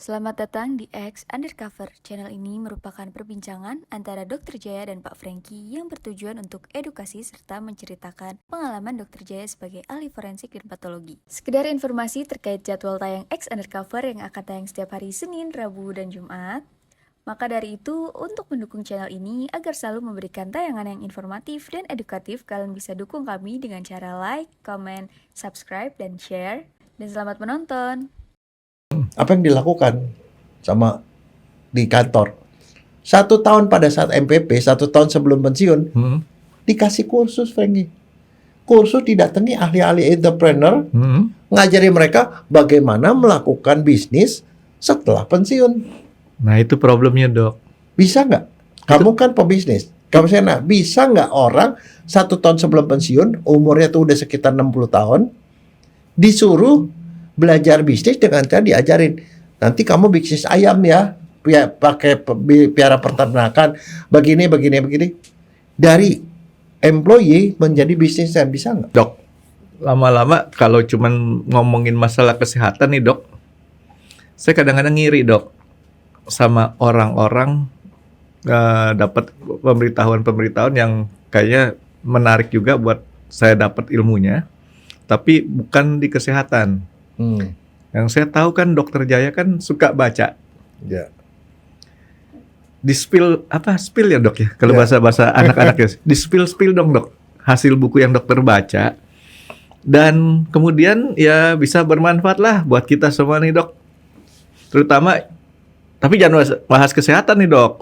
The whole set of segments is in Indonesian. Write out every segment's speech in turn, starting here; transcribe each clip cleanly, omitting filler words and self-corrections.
Selamat datang di X Undercover. Channel ini merupakan perbincangan antara Dr. Jaya dan Pak Franky yang bertujuan untuk edukasi serta menceritakan pengalaman Dr. Jaya sebagai ahli forensik dan patologi. Sekedar informasi terkait jadwal tayang X Undercover yang akan tayang setiap hari Senin, Rabu, dan Jumat. Maka dari itu, untuk mendukung channel ini agar selalu memberikan tayangan yang informatif dan edukatif, kalian bisa dukung kami dengan cara like, comment, subscribe, dan share. Dan selamat menonton! Apa yang dilakukan sama di kantor 1 tahun pada saat MPP, 1 tahun sebelum pensiun, dikasih kursus, Franky. Kursus didatangi ahli-ahli entrepreneur, ngajari mereka bagaimana melakukan bisnis setelah pensiun. Nah itu problemnya, Dok. Bisa nggak? Kamu kan pebisnis, kamu sana bisa nggak orang 1 tahun sebelum pensiun, umurnya tuh udah sekitar 60 tahun, disuruh belajar bisnis dengan cara diajarin, nanti kamu bisnis ayam ya, pakai piara peternakan, begini. Dari employee menjadi bisnismen, bisa nggak? Dok, lama-lama kalau cuman ngomongin masalah kesehatan nih, Dok, saya kadang-kadang ngiri, Dok, sama orang-orang dapat pemberitahuan yang kayaknya menarik juga buat saya dapat ilmunya, tapi bukan di kesehatan. Yang saya tahu kan Dokter Jaya kan suka baca. Ya. Di spill ya, Dok ya, kalau bahasa anak-anak ya. Di spill dong, Dok, hasil buku yang dokter baca, dan kemudian ya bisa bermanfaat lah buat kita semua nih, Dok. Terutama, tapi jangan bahas kesehatan nih, Dok.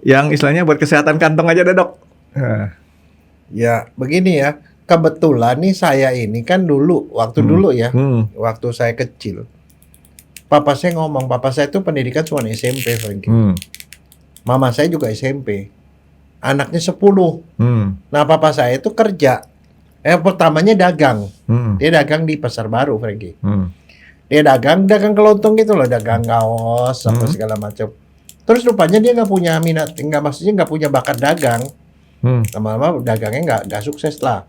Yang istilahnya buat kesehatan kantong aja deh, Dok. Ya, begini ya. Kebetulan nih saya ini kan dulu, dulu ya, waktu saya kecil, papa saya itu pendidikan cuma SMP, Franky. Mama saya juga SMP. Anaknya 10. Nah, papa saya itu kerja. Pertamanya dagang. Dia dagang di Pasar Baru, Franky. Dia dagang kelontong gitu loh, dagang kaos, apa segala macam. Terus rupanya dia nggak punya minat, nggak punya bakat dagang. Lama-lama dagangnya nggak sukses lah.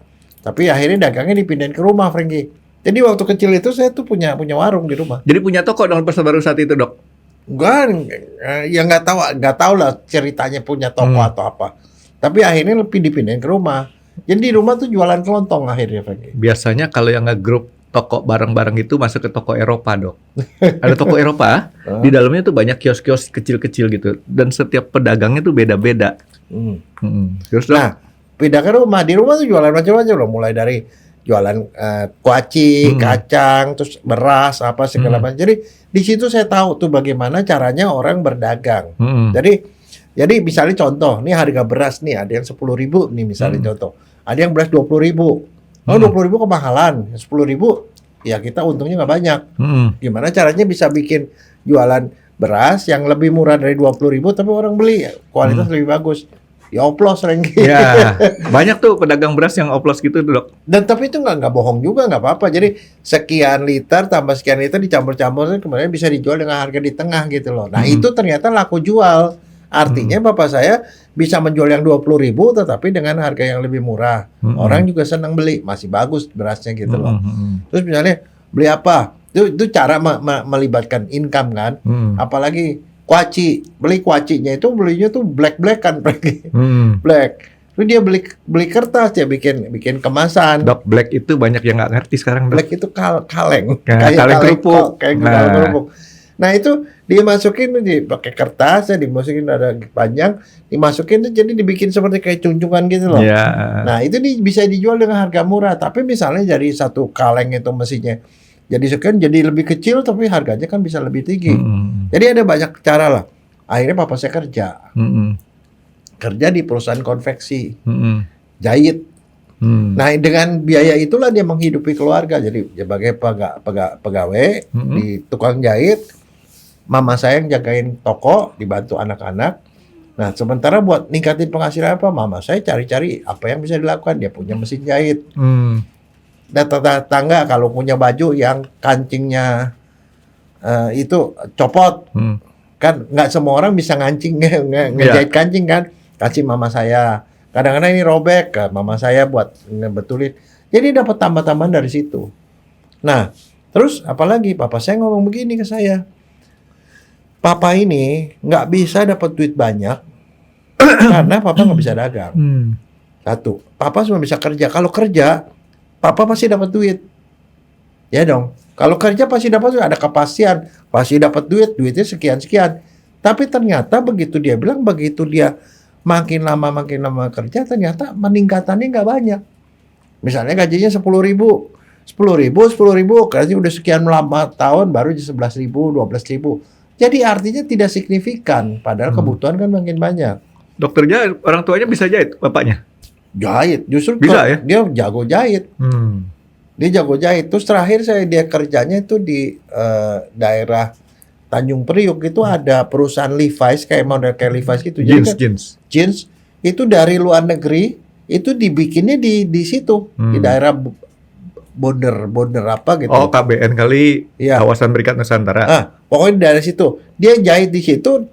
Tapi akhirnya dagangnya dipindahin ke rumah, Franky. Jadi waktu kecil itu saya tuh punya warung di rumah. Jadi punya toko dong Pasar Baru saat itu, Dok? Enggak, ya nggak tahu lah ceritanya punya toko atau apa. Tapi akhirnya lebih dipindahin ke rumah. Jadi di rumah tuh jualan kelontong akhirnya, Franky. Biasanya kalau yang nge-group toko barang-barang itu masuk ke toko Eropa, Dok. Ada toko Eropa, di dalamnya tuh banyak kios-kios kecil-kecil gitu. Dan setiap pedagangnya tuh beda-beda. Terus, Dok? Nah, pindah ke rumah. Di rumah tuh jualan macam-macam loh. Mulai dari jualan kuaci, kacang, terus beras, apa segala macam. Jadi di situ saya tahu tuh bagaimana caranya orang berdagang. Jadi misalnya contoh, nih harga beras nih ada yang 10.000 nih misalnya contoh. Ada yang beras 20.000. Oh, 20.000 kemahalan. 10.000 ya kita untungnya nggak banyak. Gimana caranya bisa bikin jualan beras yang lebih murah dari 20.000 tapi orang beli kualitas lebih bagus. Ya oplos, Franky. Ya, banyak tuh pedagang beras yang oplos gitu, Dok. Dan tapi itu nggak bohong juga, nggak apa-apa. Jadi sekian liter tambah sekian liter dicampur-campur, kemudian bisa dijual dengan harga di tengah gitu loh. Nah itu ternyata laku jual. Artinya bapak saya bisa menjual yang 20.000 tetapi dengan harga yang lebih murah. Orang juga senang beli, masih bagus berasnya gitu loh. Terus misalnya beli apa? Itu cara melibatkan income kan. Apalagi kuaci, beli kuacinya itu belinya tuh black kan, black. Terus dia beli kertas, dia bikin kemasan. Dok, black itu banyak yang nggak ngerti sekarang, Dok. Black itu kaleng, kaleng kerupuk. Kayak kaleng kerupuk. Nah itu dia masukin pakai kertas, ya dimasukin ada panjang, dimasukin jadi dibikin seperti kayak cunjungan gitu loh. Nah itu bisa dijual dengan harga murah. Tapi misalnya dari satu kaleng itu mesinnya jadi sekian, jadi lebih kecil tapi harganya kan bisa lebih tinggi. Jadi ada banyak cara lah. Akhirnya papa saya kerja di perusahaan konveksi, jahit. Nah dengan biaya itulah dia menghidupi keluarga. Jadi sebagai pegawai di tukang jahit, mama saya yang jagain toko, dibantu anak-anak. Nah sementara buat ningkatin penghasilan apa, mama saya cari-cari apa yang bisa dilakukan. Dia punya mesin jahit. Dan tetangga kalau punya baju yang kancingnya itu copot, kan nggak semua orang bisa ngejahit kancing kan. Kasih mama saya. Kadang-kadang ini robek, mama saya buat ngebetulin. Jadi dapat tambah-tambahan dari situ. Nah, terus apalagi papa saya ngomong begini ke saya. papa ini nggak bisa dapat duit banyak karena papa nggak bisa dagang. Satu, papa cuma bisa kerja. Kalau kerja, papa pasti dapat duit. Ya dong. Kalau kerja pasti dapat duit, ada kepastian, pasti dapat duit, duitnya sekian-sekian. Tapi ternyata begitu dia bilang, begitu dia makin lama kerja, ternyata meningkatannya nggak banyak. Misalnya gajinya 10.000, 10.000, kerja udah sekian lama tahun, baru 11.000, 12.000. Jadi artinya tidak signifikan, padahal kebutuhan kan makin banyak. Dokter jahit, orang tuanya bisa jahit, bapaknya? Jahit, justru Bisa ya? dia jago jahit. Dia jago jahit. Terus terakhir dia kerjanya itu di daerah Tanjung Priuk itu ada perusahaan Levi's kayak model kayak Levi's gitu. Jeans itu dari luar negeri itu dibikinnya di situ di daerah border apa gitu. Oh, KBN kali, ya. Kawasan Berikat Nusantara. Pokoknya dari situ dia jahit di situ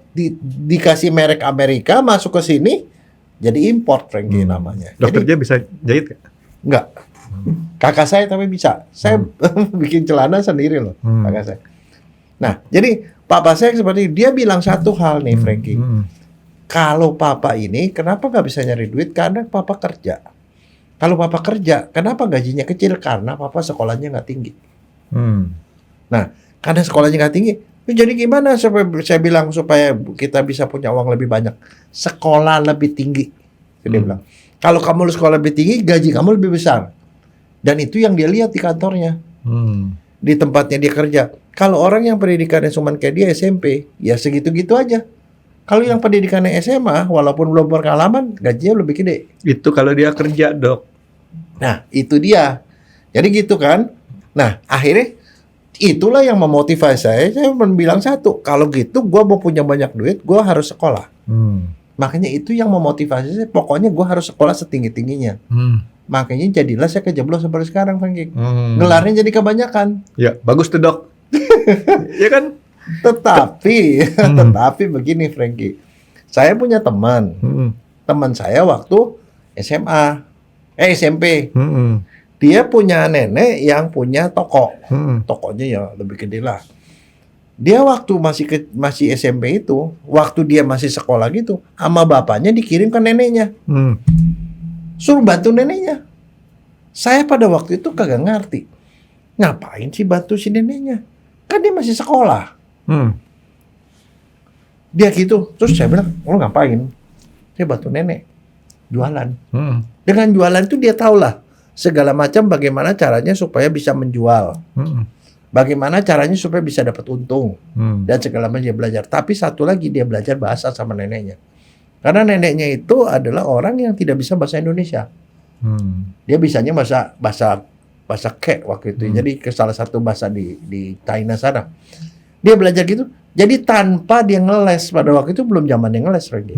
dikasih merek Amerika masuk ke sini jadi import Frankie namanya. Dokter Jaya bisa jahit gak? Enggak. Kakak saya tapi bisa. Saya bikin celana sendiri loh, kakak saya. Nah, jadi papa saya seperti dia bilang satu hal nih, Frankie. Kalau papa ini kenapa nggak bisa nyari duit? Karena papa kerja. Kalau papa kerja, kenapa gajinya kecil? Karena papa sekolahnya nggak tinggi. Nah, karena sekolahnya nggak tinggi, jadi gimana supaya saya bilang supaya kita bisa punya uang lebih banyak? Sekolah lebih tinggi. Dia bilang. Kalau kamu sekolah lebih tinggi, gaji kamu lebih besar. Dan itu yang dia lihat di kantornya. Di tempatnya dia kerja. Kalau orang yang pendidikannya cuma kayak dia SMP, ya segitu-gitu aja. Kalau yang pendidikannya SMA, walaupun belum berpengalaman, gajinya lebih gede. Itu kalau dia kerja, Dok. Nah, itu dia. Jadi gitu kan. Nah, akhirnya itulah yang memotivasi saya. Saya bilang satu, kalau gitu gue mau punya banyak duit, gue harus sekolah. Makanya itu yang memotivasi saya. Pokoknya gue harus sekolah setinggi-tingginya. Makanya jadilah saya kejeblos sampai sekarang, Frankie. Gelarnya jadi kebanyakan. Ya, bagus tuh, Dok. Ya kan? Tetapi begini, Frankie. Saya punya teman. Teman saya waktu SMP. Dia punya nenek yang punya toko. Tokonya ya lebih gede lah. Dia waktu masih SMP itu, waktu dia masih sekolah gitu, sama bapaknya dikirim ke neneknya. Suruh bantu neneknya. Saya pada waktu itu kagak ngerti. Ngapain sih bantu si neneknya? Kan dia masih sekolah. Dia gitu. Terus saya bilang, lo ngapain? Saya bantu nenek. Jualan. Dengan jualan itu dia tahulah segala macam bagaimana caranya supaya bisa menjual. Bagaimana caranya supaya bisa dapat untung. Dan segala macam dia belajar. Tapi satu lagi dia belajar bahasa sama neneknya. Karena neneknya itu adalah orang yang tidak bisa bahasa Indonesia. Dia bisanya bahasa Kek waktu itu. Jadi ke salah satu bahasa di China sana. Dia belajar gitu. Jadi tanpa dia ngeles, pada waktu itu belum zaman dia ngeles lagi.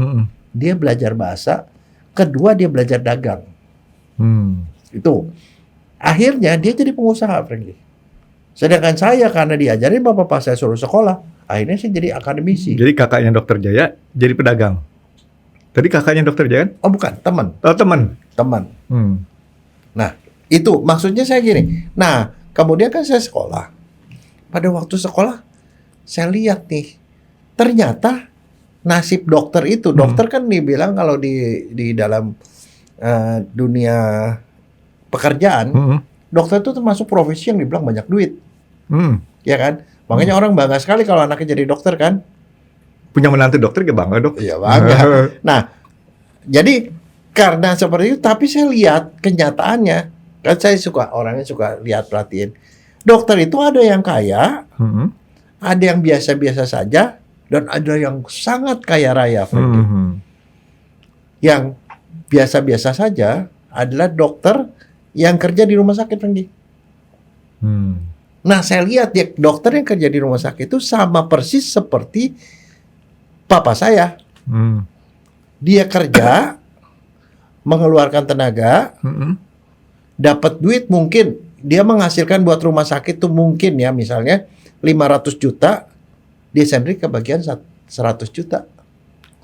Dia belajar bahasa. Kedua dia belajar dagang. Itu. Akhirnya dia jadi pengusaha, Frankie. Sedangkan saya karena diajarin bapak saya suruh sekolah, akhirnya saya jadi akademisi. Jadi kakaknya Dokter Jaya jadi pedagang. Tadi kakaknya Dokter Jaya? Oh bukan, teman. Oh teman. Nah itu maksudnya saya gini. Nah kemudian kan saya sekolah. Pada waktu sekolah saya lihat nih, ternyata nasib dokter itu, dokter kan dibilang kalau di dalam dunia pekerjaan, dokter itu termasuk profesi yang dibilang banyak duit. Ya kan? Makanya orang bangga sekali kalau anaknya jadi dokter kan. Punya menantu dokter gak bangga, Dok? Iya bangga. Nah, jadi karena seperti itu, tapi saya lihat kenyataannya, kan saya orangnya suka lihat perhatiin. Dokter itu ada yang kaya, ada yang biasa-biasa saja, dan ada yang sangat kaya raya. Yang biasa-biasa saja adalah dokter yang kerja di rumah sakit, Frankie. Nah, saya lihat ya dokter yang kerja di rumah sakit itu sama persis seperti papa saya. Dia kerja, mengeluarkan tenaga, dapat duit mungkin dia menghasilkan buat rumah sakit tuh mungkin ya misalnya 500 juta, dia sendiri kebagian 100 juta.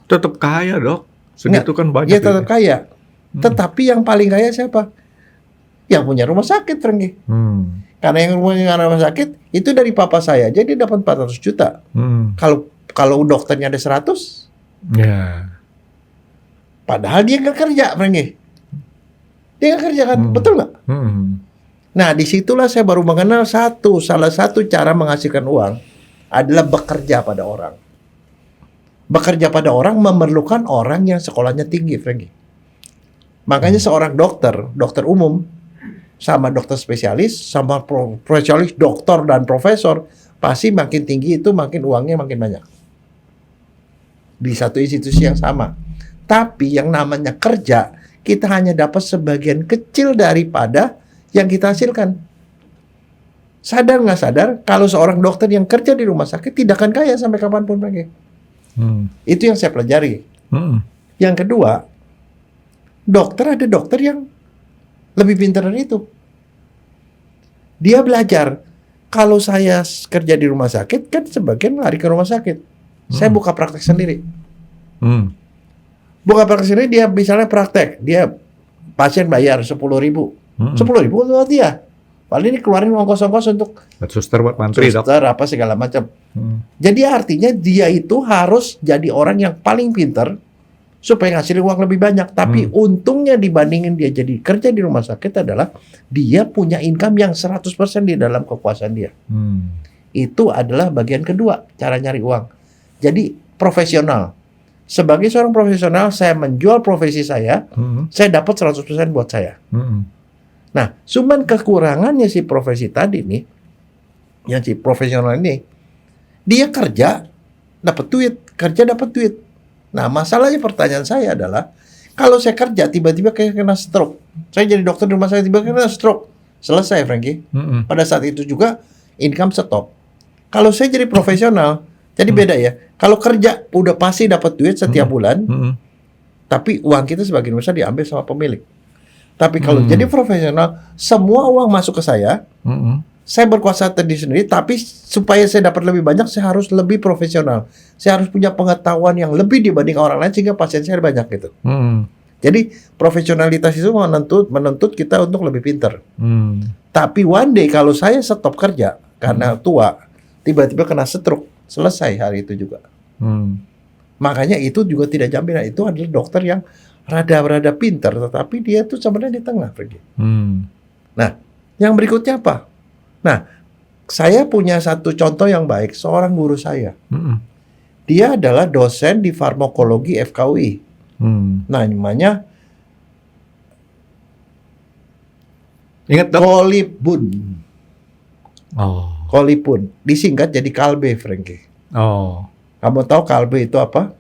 Tetap kaya, Dok. Segitu kan banyak. Dia tetap kaya. Tetapi yang paling kaya siapa? Yang punya rumah sakit, Frankie. Karena yang punya rumah sakit itu dari papa saya, jadi dapat 400 juta. kalau dokternya ada 100, Ya. padahal dia nggak kerja, Franky. Dia nggak kerja kan, betul nggak? Nah, disitulah saya baru mengenal salah satu cara menghasilkan uang adalah bekerja pada orang. Bekerja pada orang memerlukan orang yang sekolahnya tinggi, Franky. Makanya seorang dokter umum, sama dokter spesialis, sama spesialis, dokter dan profesor, pasti makin tinggi itu makin uangnya makin banyak. Di satu institusi yang sama. Tapi yang namanya kerja, kita hanya dapat sebagian kecil daripada yang kita hasilkan. Sadar nggak sadar, kalau seorang dokter yang kerja di rumah sakit tidak akan kaya sampai kapanpun lagi. Itu yang saya pelajari. Yang kedua, ada dokter yang lebih pintar dari itu. Dia belajar. Kalau saya kerja di rumah sakit, kan sebagian lari ke rumah sakit. Saya buka praktek sendiri. Buka praktek sendiri, dia misalnya praktek. Dia pasien bayar 10.000. 10.000 untuk dia. Paling ini keluarin ongkos-ongkos untuk Suster buat mantri, Dok. suster apa segala macam. Jadi artinya dia itu harus jadi orang yang paling pintar supaya ngasilin uang lebih banyak. Tapi untungnya dibandingin dia jadi kerja di rumah sakit adalah dia punya income yang 100% di dalam kekuasaan dia. Itu adalah bagian kedua cara nyari uang. Jadi profesional. Sebagai seorang profesional, saya menjual profesi saya dapat 100% buat saya. Nah, cuman kekurangannya si profesi tadi nih, yang si profesional ini, dia kerja dapat duit, kerja dapat duit. Nah, masalahnya pertanyaan saya adalah, kalau saya kerja tiba-tiba kayak kena stroke, saya jadi dokter di rumah sakit tiba-tiba kena stroke, selesai, Franky. Pada saat itu juga income stop. Kalau saya jadi profesional, jadi beda ya. Kalau kerja udah pasti dapat duit setiap bulan, tapi uang kita sebagian besar diambil sama pemilik. Tapi kalau jadi profesional, semua uang masuk ke saya. Saya berkuasa sendiri, tapi supaya saya dapat lebih banyak, saya harus lebih profesional. Saya harus punya pengetahuan yang lebih dibanding orang lain sehingga pasien saya banyak gitu. Jadi profesionalitas itu menuntut kita untuk lebih pintar. Tapi one day kalau saya stop kerja karena tua, tiba-tiba kena stroke, selesai hari itu juga. Makanya itu juga tidak jaminan. Itu adalah dokter yang rada-rada pintar, tetapi dia tuh sebenarnya di tengah, pergi. Nah, yang berikutnya apa? Nah, saya punya satu contoh yang baik, seorang guru saya. Dia adalah dosen di farmakologi FKUI. Nah, namanya Ingat, Dok? Kolipun. Oh. Kolipun. Disingkat jadi Kalbe, Franky. Oh. Kamu tahu Kalbe itu apa?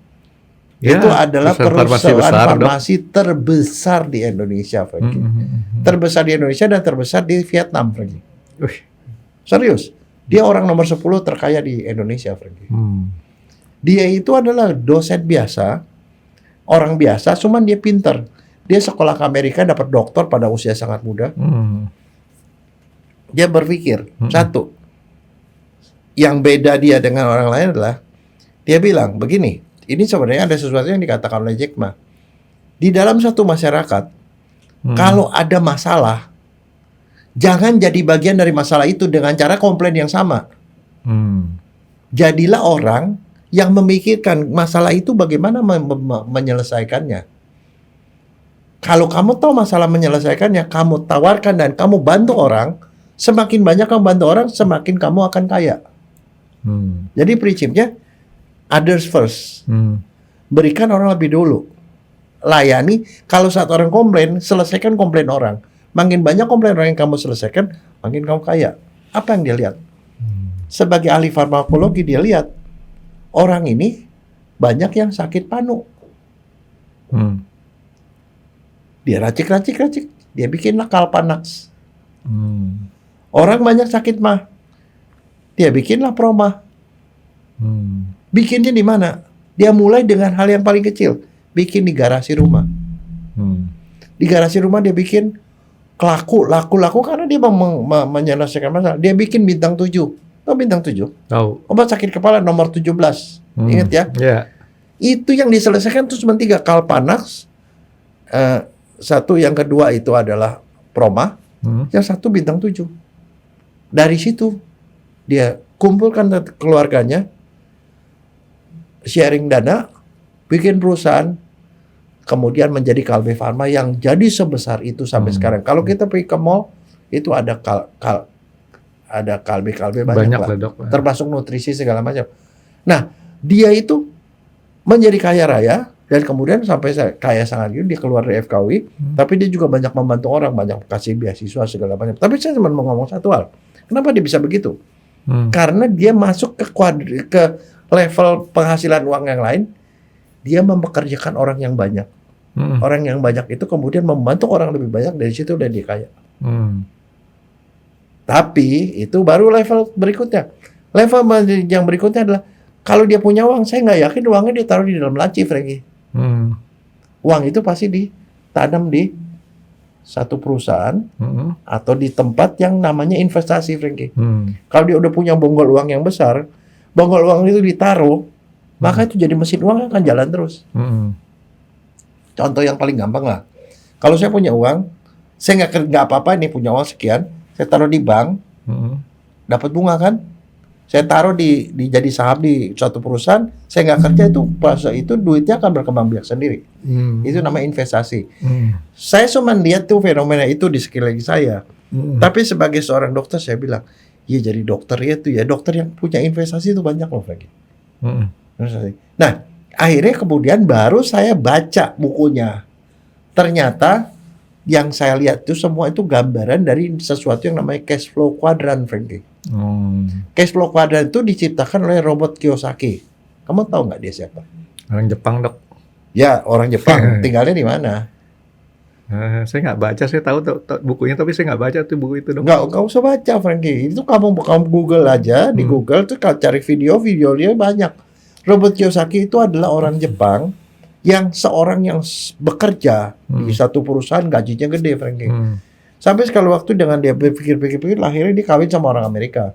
Ya, itu adalah perusahaan farmasi besar, terbesar di Indonesia, Franky. Terbesar di Indonesia dan terbesar di Vietnam, Franky. Serius. Dia orang nomor 10 terkaya di Indonesia, Franky. Dia itu adalah dosen biasa, orang biasa, cuman dia pintar. Dia sekolah ke Amerika, dapat doktor pada usia sangat muda. Dia berpikir, satu, yang beda dia dengan orang lain adalah, dia bilang, begini, ini sebenarnya ada sesuatu yang dikatakan oleh Jack Ma. Di dalam satu masyarakat, kalau ada masalah, jangan jadi bagian dari masalah itu dengan cara komplain yang sama. Jadilah orang yang memikirkan masalah itu bagaimana menyelesaikannya. Kalau kamu tahu masalah menyelesaikannya, kamu tawarkan dan kamu bantu orang, semakin banyak kamu bantu orang, semakin kamu akan kaya. Jadi prinsipnya, others first. Berikan orang lebih dulu. Layani, kalau saat orang komplain, selesaikan komplain orang. Makin banyak komplain orang yang kamu selesaikan, makin kamu kaya. Apa yang dia lihat? Sebagai ahli farmakologi, dia lihat orang ini banyak yang sakit panu. Dia racik. Dia bikinlah Kalpanax. Orang banyak sakit mah. Dia bikinlah Proma. Bikinnya di mana? Dia mulai dengan hal yang paling kecil. Bikin di garasi rumah. Di garasi rumah dia bikin laku karena dia menyelesaikan masalah. Dia bikin bintang 7. Tahu bintang 7? Tahu. Obat sakit kepala nomor 17. Ingat ya? Yeah. Itu yang diselesaikan tuh cuma 3. Kalpanax. Satu, yang kedua itu adalah Proma. Yang satu bintang 7. Dari situ dia kumpulkan keluarganya. sharing dana, bikin perusahaan, kemudian menjadi Kalbe Pharma yang jadi sebesar itu sampai sekarang. Kalau kita pergi ke mall, itu ada ada Kalbe banyak lah. Dok. Termasuk nutrisi segala macam. Nah, dia itu menjadi kaya raya dan kemudian sampai kaya sangat gitu, dia keluar dari FKUI, tapi dia juga banyak membantu orang, banyak kasih beasiswa segala macam. Tapi saya cuma mau ngomong satu hal. Kenapa dia bisa begitu? Karena dia masuk ke level penghasilan uang yang lain, dia mempekerjakan orang yang banyak. Orang yang banyak itu kemudian membantu orang lebih banyak, dari situ udah dia kaya. Tapi itu baru level berikutnya. Level yang berikutnya adalah kalau dia punya uang, saya nggak yakin uangnya dia taruh di dalam laci, Frankie. Uang itu pasti ditanam di satu perusahaan atau di tempat yang namanya investasi, Frankie. Kalau dia udah punya bonggol uang yang besar, bonggol uang itu ditaruh, maka itu jadi mesin uang yang akan jalan terus. Contoh yang paling gampang lah. Kalau saya punya uang, saya nggak apa-apa nih punya uang sekian, saya taruh di bank, dapat bunga kan? Saya taruh di jadi saham di suatu perusahaan, saya nggak kerja itu, pas itu duitnya akan berkembang biak sendiri. Itu namanya investasi. Saya cuma lihat tuh fenomena itu di sekeliling saya. Tapi sebagai seorang dokter saya bilang, ya jadi dokter itu ya dokter yang punya investasi itu banyak loh, Frankie. Nah, akhirnya kemudian baru saya baca bukunya. Ternyata yang saya lihat itu semua itu gambaran dari sesuatu yang namanya cash flow quadrant, Frankie. Cash flow quadrant itu diciptakan oleh Robert Kiyosaki. Kamu tahu nggak dia siapa? Orang Jepang, Dok. Ya, orang Jepang. Tinggalnya di mana? Saya nggak baca, saya tahu bukunya, tapi saya nggak baca tuh buku itu, Dok. Nggak usah baca, Frankie. Itu kamu Google aja, di Google tuh kalau cari video dia banyak. Robert Kiyosaki itu adalah orang Jepang yang seorang yang bekerja di satu perusahaan gajinya gede, Frankie. Sampai sekali waktu dengan dia berpikir-pikir, akhirnya dia kawin sama orang Amerika.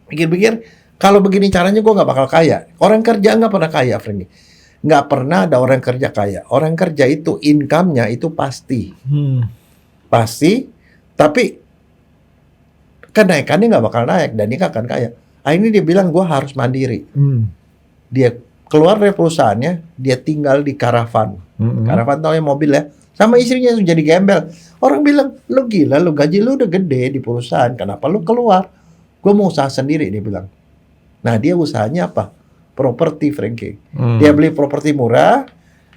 Pikir-pikir, kalau begini caranya gue nggak bakal kaya. Orang kerja nggak pernah kaya, Frankie. Nggak pernah ada orang kerja kaya. Orang kerja itu income-nya itu pasti. Pasti, tapi kenaikannya nggak bakal naik dan dia nggak akan kaya. Akhirnya dia bilang, gue harus mandiri. Dia keluar dari perusahaannya, dia tinggal di karavan. Karavan tau ya, mobil ya. Sama istrinya jadi gembel. Orang bilang, lu gila, lu gaji lu udah gede di perusahaan, kenapa lu keluar? Gue mau usaha sendiri, dia bilang. Nah, dia usahanya apa? Properti, Frankie. Dia beli properti murah,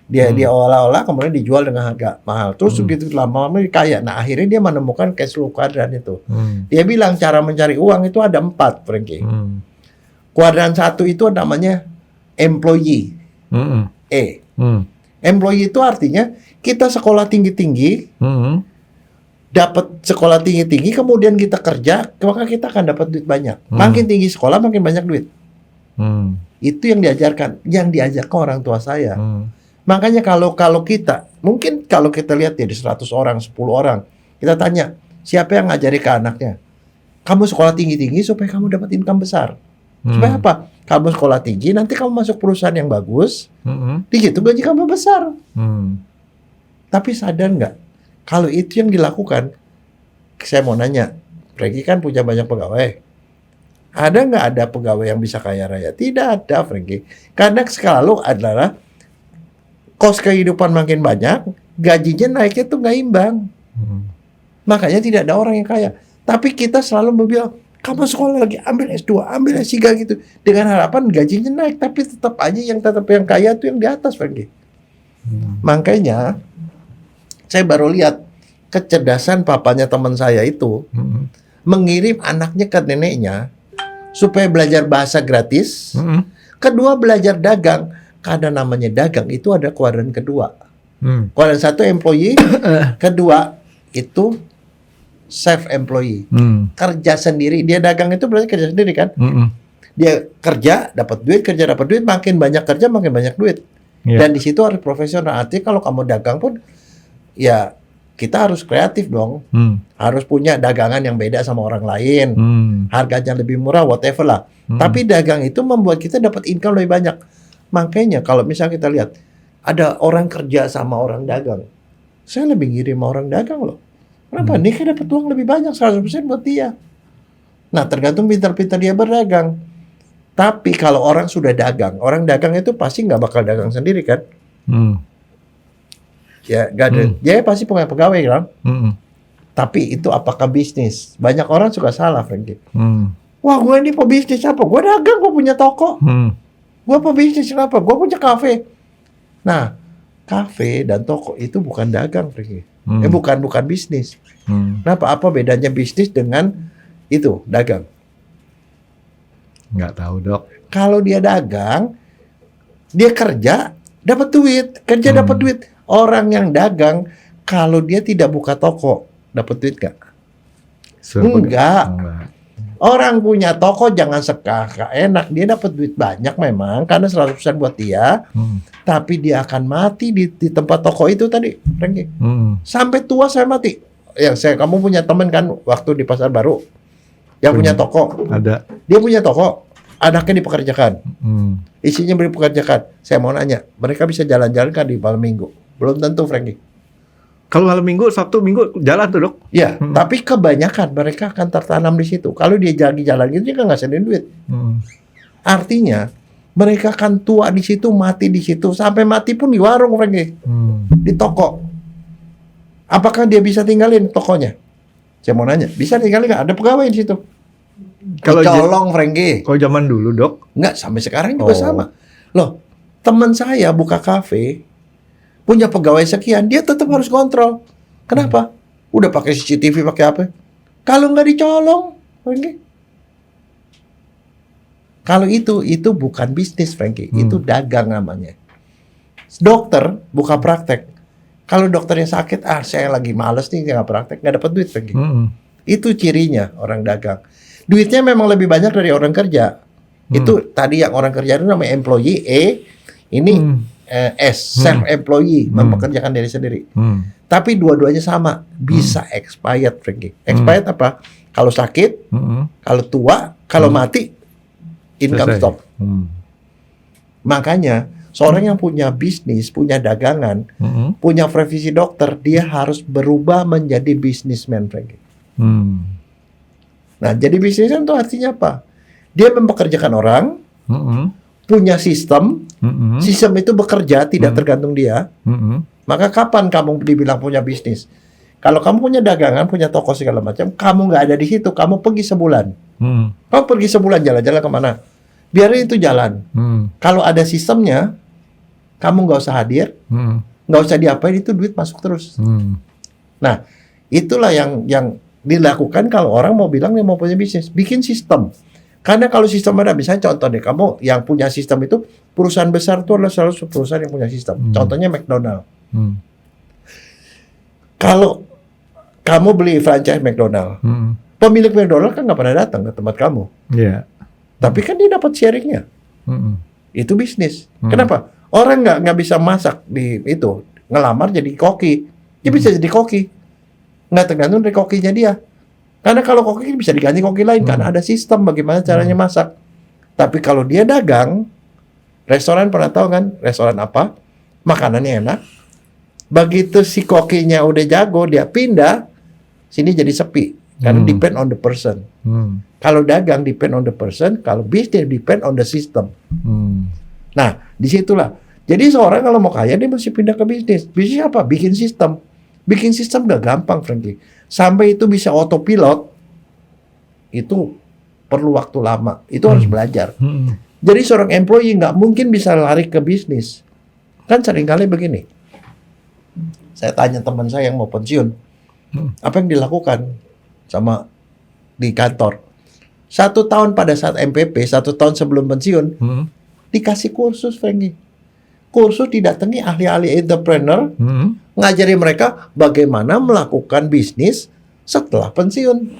dia olah-olah, kemudian dijual dengan harga mahal. Terus begitu lama-lama dia kaya. Nah, akhirnya dia menemukan cash flow quadrant itu. Dia bilang cara mencari uang itu ada 4, Frankie. Kuadran 1 itu namanya employee. Employee itu artinya kita sekolah tinggi-tinggi, dapat sekolah tinggi-tinggi, kemudian kita kerja, maka kita akan dapat duit banyak. Makin tinggi sekolah, makin banyak duit. Itu yang diajarkan, yang diajarkan orang tua saya. Makanya kalau kita, mungkin kalau kita lihat ya di 100 orang, 10 orang, kita tanya, siapa yang ngajari ke anaknya? Kamu sekolah tinggi-tinggi supaya kamu dapat income besar. Supaya apa? Kamu sekolah tinggi, nanti kamu masuk perusahaan yang bagus, di situ gaji kamu besar. Tapi sadar nggak? Kalau itu yang dilakukan, saya mau nanya, Frankie kan punya banyak pegawai. Ada nggak ada pegawai yang bisa kaya raya? Tidak ada, Frankie. Karena selalu adalah kos kehidupan makin banyak, gajinya naiknya tuh nggak imbang. Makanya tidak ada orang yang kaya. Tapi kita selalu bilang, kamu sekolah lagi, ambil S2, ambil S3 gitu. Dengan harapan gajinya naik, tapi tetap aja yang kaya tuh yang di atas, Frankie. Makanya saya baru lihat kecerdasan papanya teman saya itu mengirim anaknya ke neneknya supaya belajar bahasa gratis. Kedua, belajar dagang. Karena namanya dagang itu ada kuadran kedua. Kuadran 1 employee, kedua itu self employee. Kerja sendiri. Dia dagang itu berarti kerja sendiri kan? Dia kerja dapat duit, makin banyak kerja makin banyak duit. Dan di situ harus profesional. Artinya kalau kamu dagang pun ya kita harus kreatif dong. Harus punya dagangan yang beda sama orang lain. Harganya lebih murah, whatever lah. Tapi dagang itu membuat kita dapat income lebih banyak. Makanya kalau misalnya kita lihat ada orang kerja sama orang dagang, saya lebih ngirim sama orang dagang loh. Kenapa? Dia kan dapat uang lebih banyak 100% buat dia. Nah, tergantung pintar-pintar dia berdagang. Tapi kalau orang sudah dagang, orang dagang itu pasti nggak bakal dagang sendiri kan? Ya, nggak ada. Dia pasti punya pegawai kan? Tapi itu apakah bisnis? Banyak orang suka salah, Frankie. Wah, gue ini pebisnis apa? Gue dagang, gue punya toko. Gue pebisnis kenapa? Gue punya kafe. Nah, kafe dan toko itu bukan dagang, Frankie. Bukan bisnis. Kenapa? Apa bedanya bisnis dengan itu dagang? Nggak tahu, Dok. Kalau dia dagang, dia kerja dapat duit, dapat duit. Orang yang dagang, kalau dia tidak buka toko, dapat duit nggak? Enggak. Orang punya toko jangan sekaka enak, dia dapat duit banyak memang karena 100% buat dia, tapi dia akan mati di tempat toko itu tadi, Frankie. Sampai tua saya mati. Kamu punya teman kan waktu di Pasar Baru yang punya toko. Ada. Dia punya toko, anaknya dipekerjakan, isinya dipekerjakan. Saya mau nanya, mereka bisa jalan-jalan kan di malam minggu? Belum tentu, Frankie. Kalau malam minggu, Sabtu minggu jalan tuh, Dok. Ya, tapi kebanyakan mereka akan tertanam di situ. Kalau dia lagi jalan gitu, dia kan ngasilin duit. Artinya, mereka akan tua di situ, mati di situ, sampai mati pun di warung, Frankie. Di toko. Apakah dia bisa tinggalin tokonya? Saya mau nanya, bisa tinggalin nggak? Ada pegawai di situ. Kalau Colong, Frankie. Kalau zaman dulu, Dok? Enggak, sampai sekarang juga sama. Loh, teman saya buka kafe, punya pegawai sekian, dia tetap harus kontrol. Kenapa? Udah pakai CCTV, pakai apa? Kalau nggak dicolong, Frankie. Kalau itu bukan bisnis, Frankie. Itu dagang namanya. Dokter buka praktek. Kalau dokternya sakit, saya lagi males nih nggak praktek, nggak dapat duit, Frankie. Itu cirinya orang dagang. Duitnya memang lebih banyak dari orang kerja. Itu tadi yang orang kerja itu namanya employee, ini S, self-employee, mempekerjakan diri sendiri. Tapi dua-duanya sama, bisa expired, Frankie. Expired apa? Kalau sakit, kalau tua, kalau mati, income stop. Makanya, seorang yang punya bisnis, punya dagangan, punya profesi dokter, dia harus berubah menjadi businessman, Frankie. Nah, jadi businessman itu artinya apa? Dia mempekerjakan orang, punya sistem, sistem itu bekerja, tidak tergantung dia. Maka kapan kamu dibilang punya bisnis? Kalau kamu punya dagangan, punya toko segala macam, kamu nggak ada di situ, kamu pergi sebulan. Kamu pergi sebulan jalan-jalan kemana? Biarin itu jalan. Kalau ada sistemnya, kamu nggak usah hadir, nggak usah diapain, itu duit masuk terus. Nah, itulah yang dilakukan kalau orang mau bilang dia mau punya bisnis, bikin sistem. Karena kalau sistem ada, misalnya contoh deh, kamu yang punya sistem itu perusahaan besar itu adalah selalu perusahaan yang punya sistem. Contohnya McDonald. Kalau kamu beli franchise McDonald, pemilik McDonald kan nggak pernah datang ke tempat kamu. Tapi kan dia dapat sharingnya. Itu bisnis. Kenapa? Orang nggak bisa masak di itu, ngelamar jadi koki. Dia bisa jadi koki. Nggak tergantung dari kokinya dia. Karena kalau koki bisa diganti koki lain, karena ada sistem bagaimana caranya masak. Tapi kalau dia dagang, restoran pernah tahu kan? Restoran apa? Makanannya enak. Begitu si kokinya udah jago, dia pindah, sini jadi sepi. Karena depend on the person. Kalau dagang depend on the person, kalau bisnis depend on the system. Nah, disitulah. Jadi seorang kalau mau kaya, dia mesti pindah ke bisnis. Bisnis apa? Bikin sistem. Bikin sistem gak gampang, Frankie. Sampai itu bisa autopilot, itu perlu waktu lama. Itu harus belajar. Jadi seorang employee nggak mungkin bisa lari ke bisnis. Kan seringkali begini. Saya tanya teman saya yang mau pensiun, apa yang dilakukan sama di kantor? 1 tahun pada saat MPP, 1 tahun sebelum pensiun, dikasih kursus, Frankie. Kursus didatangi ahli-ahli entrepreneur, ngajari mereka bagaimana melakukan bisnis setelah pensiun.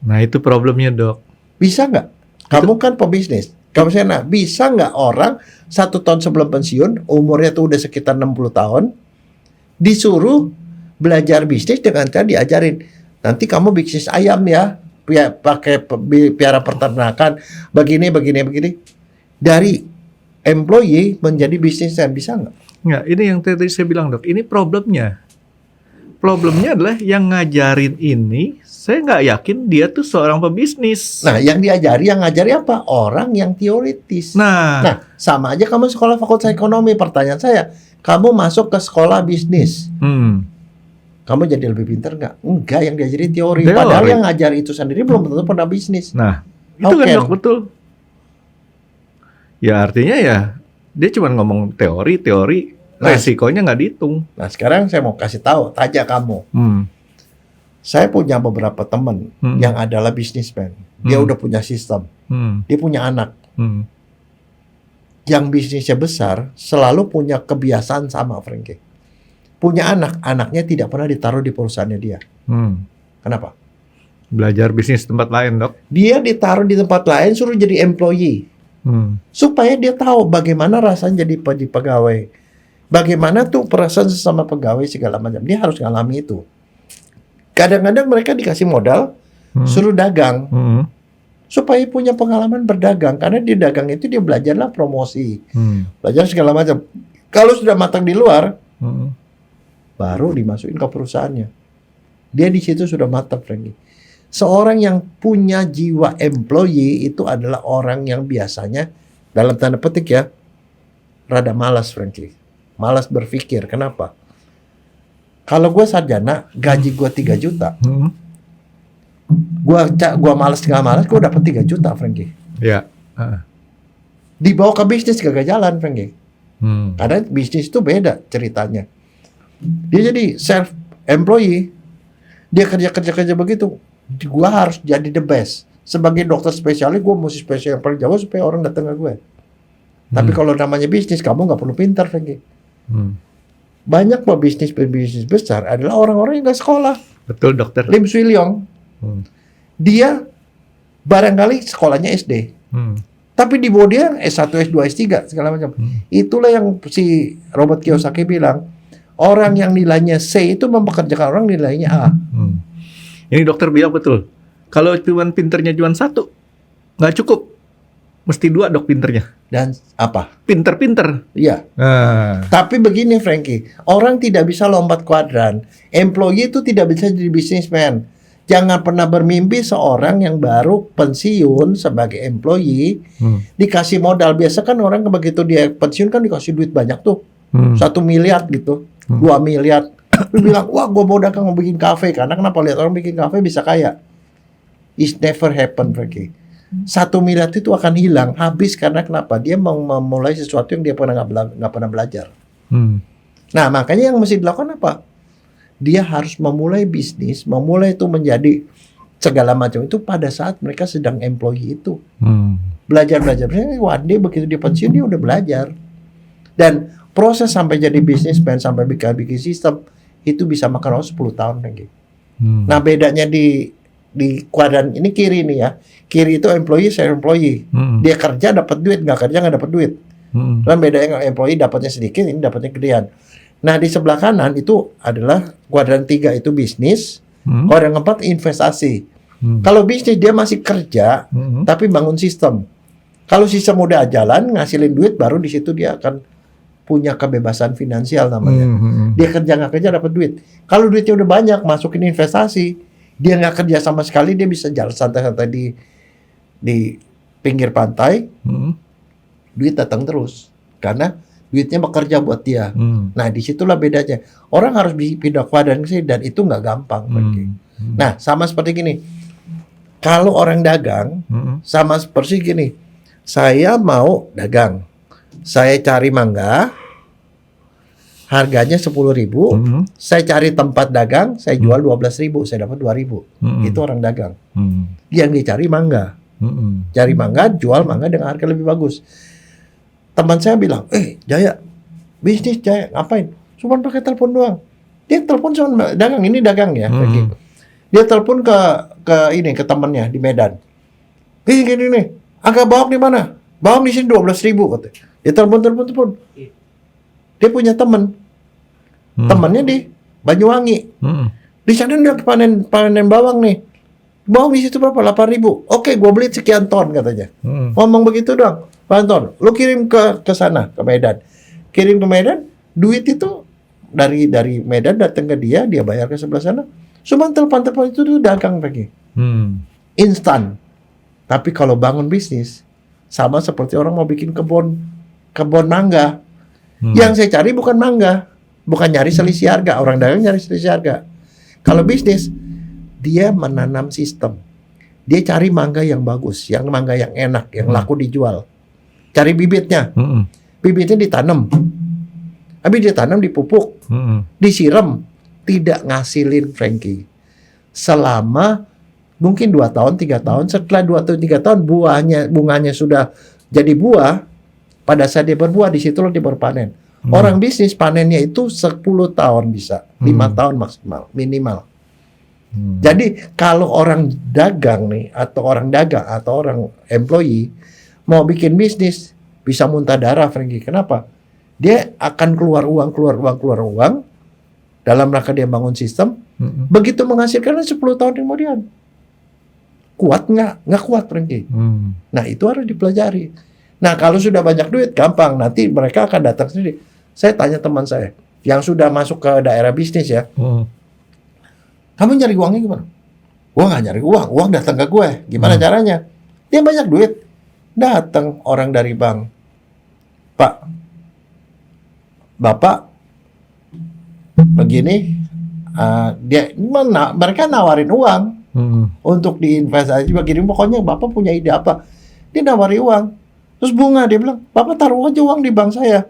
Nah, itu problemnya, Dok. Bisa nggak? Kamu kan pebisnis. Kamu saya bisa nggak orang 1 tahun sebelum pensiun, umurnya tuh udah sekitar 60 tahun, disuruh belajar bisnis dengan cara diajarin. Nanti kamu bisnis ayam ya, pakai piara peternakan, begini. Dari employee menjadi bisnismen, bisa nggak? Nggak, ini yang tadi saya bilang, Dok. Ini problemnya. problemnya adalah yang ngajarin ini, saya nggak yakin dia tuh seorang pebisnis. Nah, yang ngajari apa? Orang yang teoritis. Nah, sama aja kamu sekolah fakultas ekonomi. Pertanyaan saya, kamu masuk ke sekolah bisnis. Kamu jadi lebih pintar nggak? Enggak, yang diajarin teori. Padahal yang ngajar itu sendiri belum tentu pernah bisnis. Nah, itu kan Dok, betul. Ya artinya ya, dia cuma ngomong teori, resikonya nggak dihitung. Nah, sekarang saya mau kasih tahu, tanya kamu. Saya punya beberapa teman yang adalah bisnismen. Dia udah punya sistem. Dia punya anak. Yang bisnisnya besar selalu punya kebiasaan sama, Frankie. Punya anak, anaknya tidak pernah ditaruh di perusahaannya dia. Kenapa? Belajar bisnis tempat lain, Dok. Dia ditaruh di tempat lain, suruh jadi employee. Supaya dia tahu bagaimana rasanya jadi pegawai. Bagaimana tuh perasaan sesama pegawai segala macam. Dia harus ngalami itu. Kadang-kadang mereka dikasih modal, suruh dagang. Supaya punya pengalaman berdagang. Karena di dagang itu dia belajarlah promosi. Belajar segala macam. Kalau sudah matang di luar, baru dimasukin ke perusahaannya. Dia di situ sudah matang, Frankie. Seorang yang punya jiwa employee itu adalah orang yang biasanya, dalam tanda petik ya, rada malas, Frankie. Malas berpikir. Kenapa? Kalau gue sarjana, gaji gue 3 juta. Gue malas, gue dapat 3 juta, Frankie. Ya. Dibawa ke bisnis gak jalan, Frankie. Karena bisnis itu beda ceritanya. Dia jadi self employee. Dia kerja begitu. Gua harus jadi the best. Sebagai dokter spesialis, gua mesti spesial yang paling jauh supaya orang datang ke gue. Tapi kalau namanya bisnis, kamu nggak perlu pintar, Frankie. Banyak bisnis besar adalah orang-orang yang nggak sekolah. Betul, dokter. Lim Swee Leong, dia barangkali sekolahnya SD. Tapi di bawah dia S1, S2, S3 segala macam. Itulah yang si Robert Kiyosaki bilang, orang yang nilainya C itu mempekerjakan orang nilainya A. Ini dokter bilang betul. Kalau cuma pinternya cuma 1, nggak cukup. Mesti 2 dok pinternya. Dan apa? Pinter-pinter. Iya. Tapi begini, Frankie, orang tidak bisa lompat kuadran. Employee itu tidak bisa jadi businessman. Jangan pernah bermimpi seorang yang baru pensiun sebagai employee dikasih modal. Biasa kan orang begitu dia pensiun kan dikasih duit banyak tuh. 1 miliar gitu, 2 miliar. Lu bilang, wah gue mau dagang, mau bikin kafe. Karena kenapa? Lihat orang bikin kafe bisa kaya. It's never happen, Frankie. 1 miliar itu akan hilang, habis karena kenapa? Dia mau memulai sesuatu yang dia nggak pernah belajar. Nah, makanya yang mesti dilakukan apa? Dia harus memulai bisnis, memulai itu menjadi segala macam itu pada saat mereka sedang employee itu. Belajar. One day begitu dia pensiun, dia udah belajar. Dan proses sampai jadi businessman, sampai bikin sistem, itu bisa makan waktu 10 tahun lagi. Nah, bedanya di kuadran ini kiri nih ya. Kiri itu employee, self employee. Dia kerja dapat duit, nggak kerja nggak dapat duit. Dan bedanya employee dapatnya sedikit, ini dapatnya gedean. Nah, di sebelah kanan itu adalah kuadran 3 itu bisnis, kuadran 4 investasi. Kalau bisnis dia masih kerja, tapi bangun sistem. Kalau sistem udah jalan, ngasilin duit, baru di situ dia akan punya kebebasan finansial namanya. Dia kerja nggak kerja dapat duit. Kalau duitnya udah banyak, masukin investasi, dia nggak kerja sama sekali, dia bisa jalan santai-santai di pinggir pantai, duit datang terus karena duitnya bekerja buat dia. Nah, disitulah bedanya. Orang harus pindah kuadran sih, dan itu nggak gampang. Nah, sama seperti gini. Kalau orang dagang, sama seperti gini. Saya mau dagang. Saya cari mangga, harganya 10.000. Saya cari tempat dagang, saya jual 12.000, saya dapat 2.000. Itu orang dagang. Yang dicari mangga. Cari mangga, jual mangga dengan harga lebih bagus. Teman saya bilang, Jaya, bisnis Jaya, ngapain? Cuma pakai telepon doang. Dia telepon cuma dagang, ini dagang ya. Dia telepon ke temannya di Medan. Gini nih, agak bawang di mana? Bawang di sini 12.000 katanya. Dia telepon. Dia punya teman. Temannya di Banyuwangi. Di sana udah panen bawang nih. Bawang di situ berapa? 8.000. Oke, gua beli sekian ton katanya. Ngomong begitu doang. Ton. Lu kirim ke sana, ke Medan. Kirim ke Medan, duit itu dari Medan datang ke dia bayar ke sebelah sana. Cuma telepon itu tuh dagang lagi. Instan. Tapi kalau bangun bisnis sama seperti orang mau bikin kebun mangga. Yang saya cari bukan mangga, bukan nyari selisih harga. Orang dagang nyari selisih harga. Kalau bisnis, dia menanam sistem. Dia cari mangga yang bagus, yang mangga yang enak, yang laku dijual. Cari bibitnya. Bibitnya ditanam. Habis ditanam, dipupuk, disiram, tidak ngasilin Frankie. Selama mungkin 2 tahun, 3 tahun. Setelah 2 atau 3 tahun bunganya sudah jadi buah. Pada saat dia berbuah, di situlah dia berpanen. Orang bisnis panennya itu 10 tahun bisa, 5 tahun maksimal, minimal. Jadi kalau orang dagang nih, atau orang dagang atau orang employee mau bikin bisnis, bisa muntah darah, Frankie. Kenapa? Dia akan keluar uang dalam rangka dia bangun sistem. Begitu menghasilkan 10 tahun kemudian. Kuat nggak? Nggak kuat, Frankie. Nah, itu harus dipelajari. Nah, kalau sudah banyak duit, gampang. Nanti mereka akan datang sendiri. Saya tanya teman saya yang sudah masuk ke daerah bisnis ya. Kamu nyari uangnya gimana? Gua nggak nyari uang. Uang datang ke gue. Gimana caranya? Dia banyak duit. Datang orang dari bank. Pak, Bapak begini, mereka nawarin uang untuk diinvestasi begini. Pokoknya Bapak punya ide apa? Dia nawari uang. Terus bunga, dia bilang, Bapak taruh aja uang di bank saya.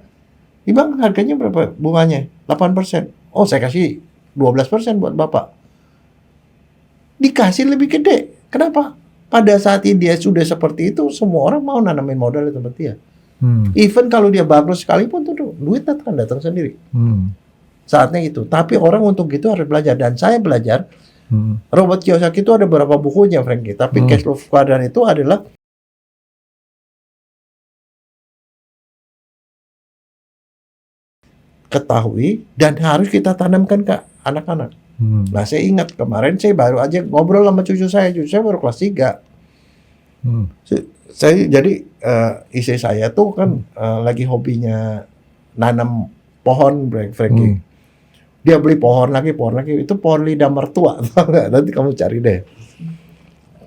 Di bank harganya berapa bunganya? 8%. Oh, saya kasih 12% buat Bapak. Dikasih lebih gede. Kenapa? Pada saat dia sudah seperti itu, semua orang mau nanamin modal di tempat dia. Even kalau dia bagus sekalipun tuh duit datang sendiri. Saatnya itu. Tapi orang untuk itu harus belajar. Dan saya belajar, Robert Kiyosaki itu ada beberapa bukunya, Frankie. Tapi cash flow quadrant itu adalah ketahui dan harus kita tanamkan ke anak-anak. Nah, saya ingat kemarin saya baru aja ngobrol sama cucu saya baru kelas 3. Saya jadi istri saya tuh kan lagi hobinya nanam pohon, Frankie. Dia beli pohon lagi, itu pohon lidah mertua. Nanti kamu cari deh.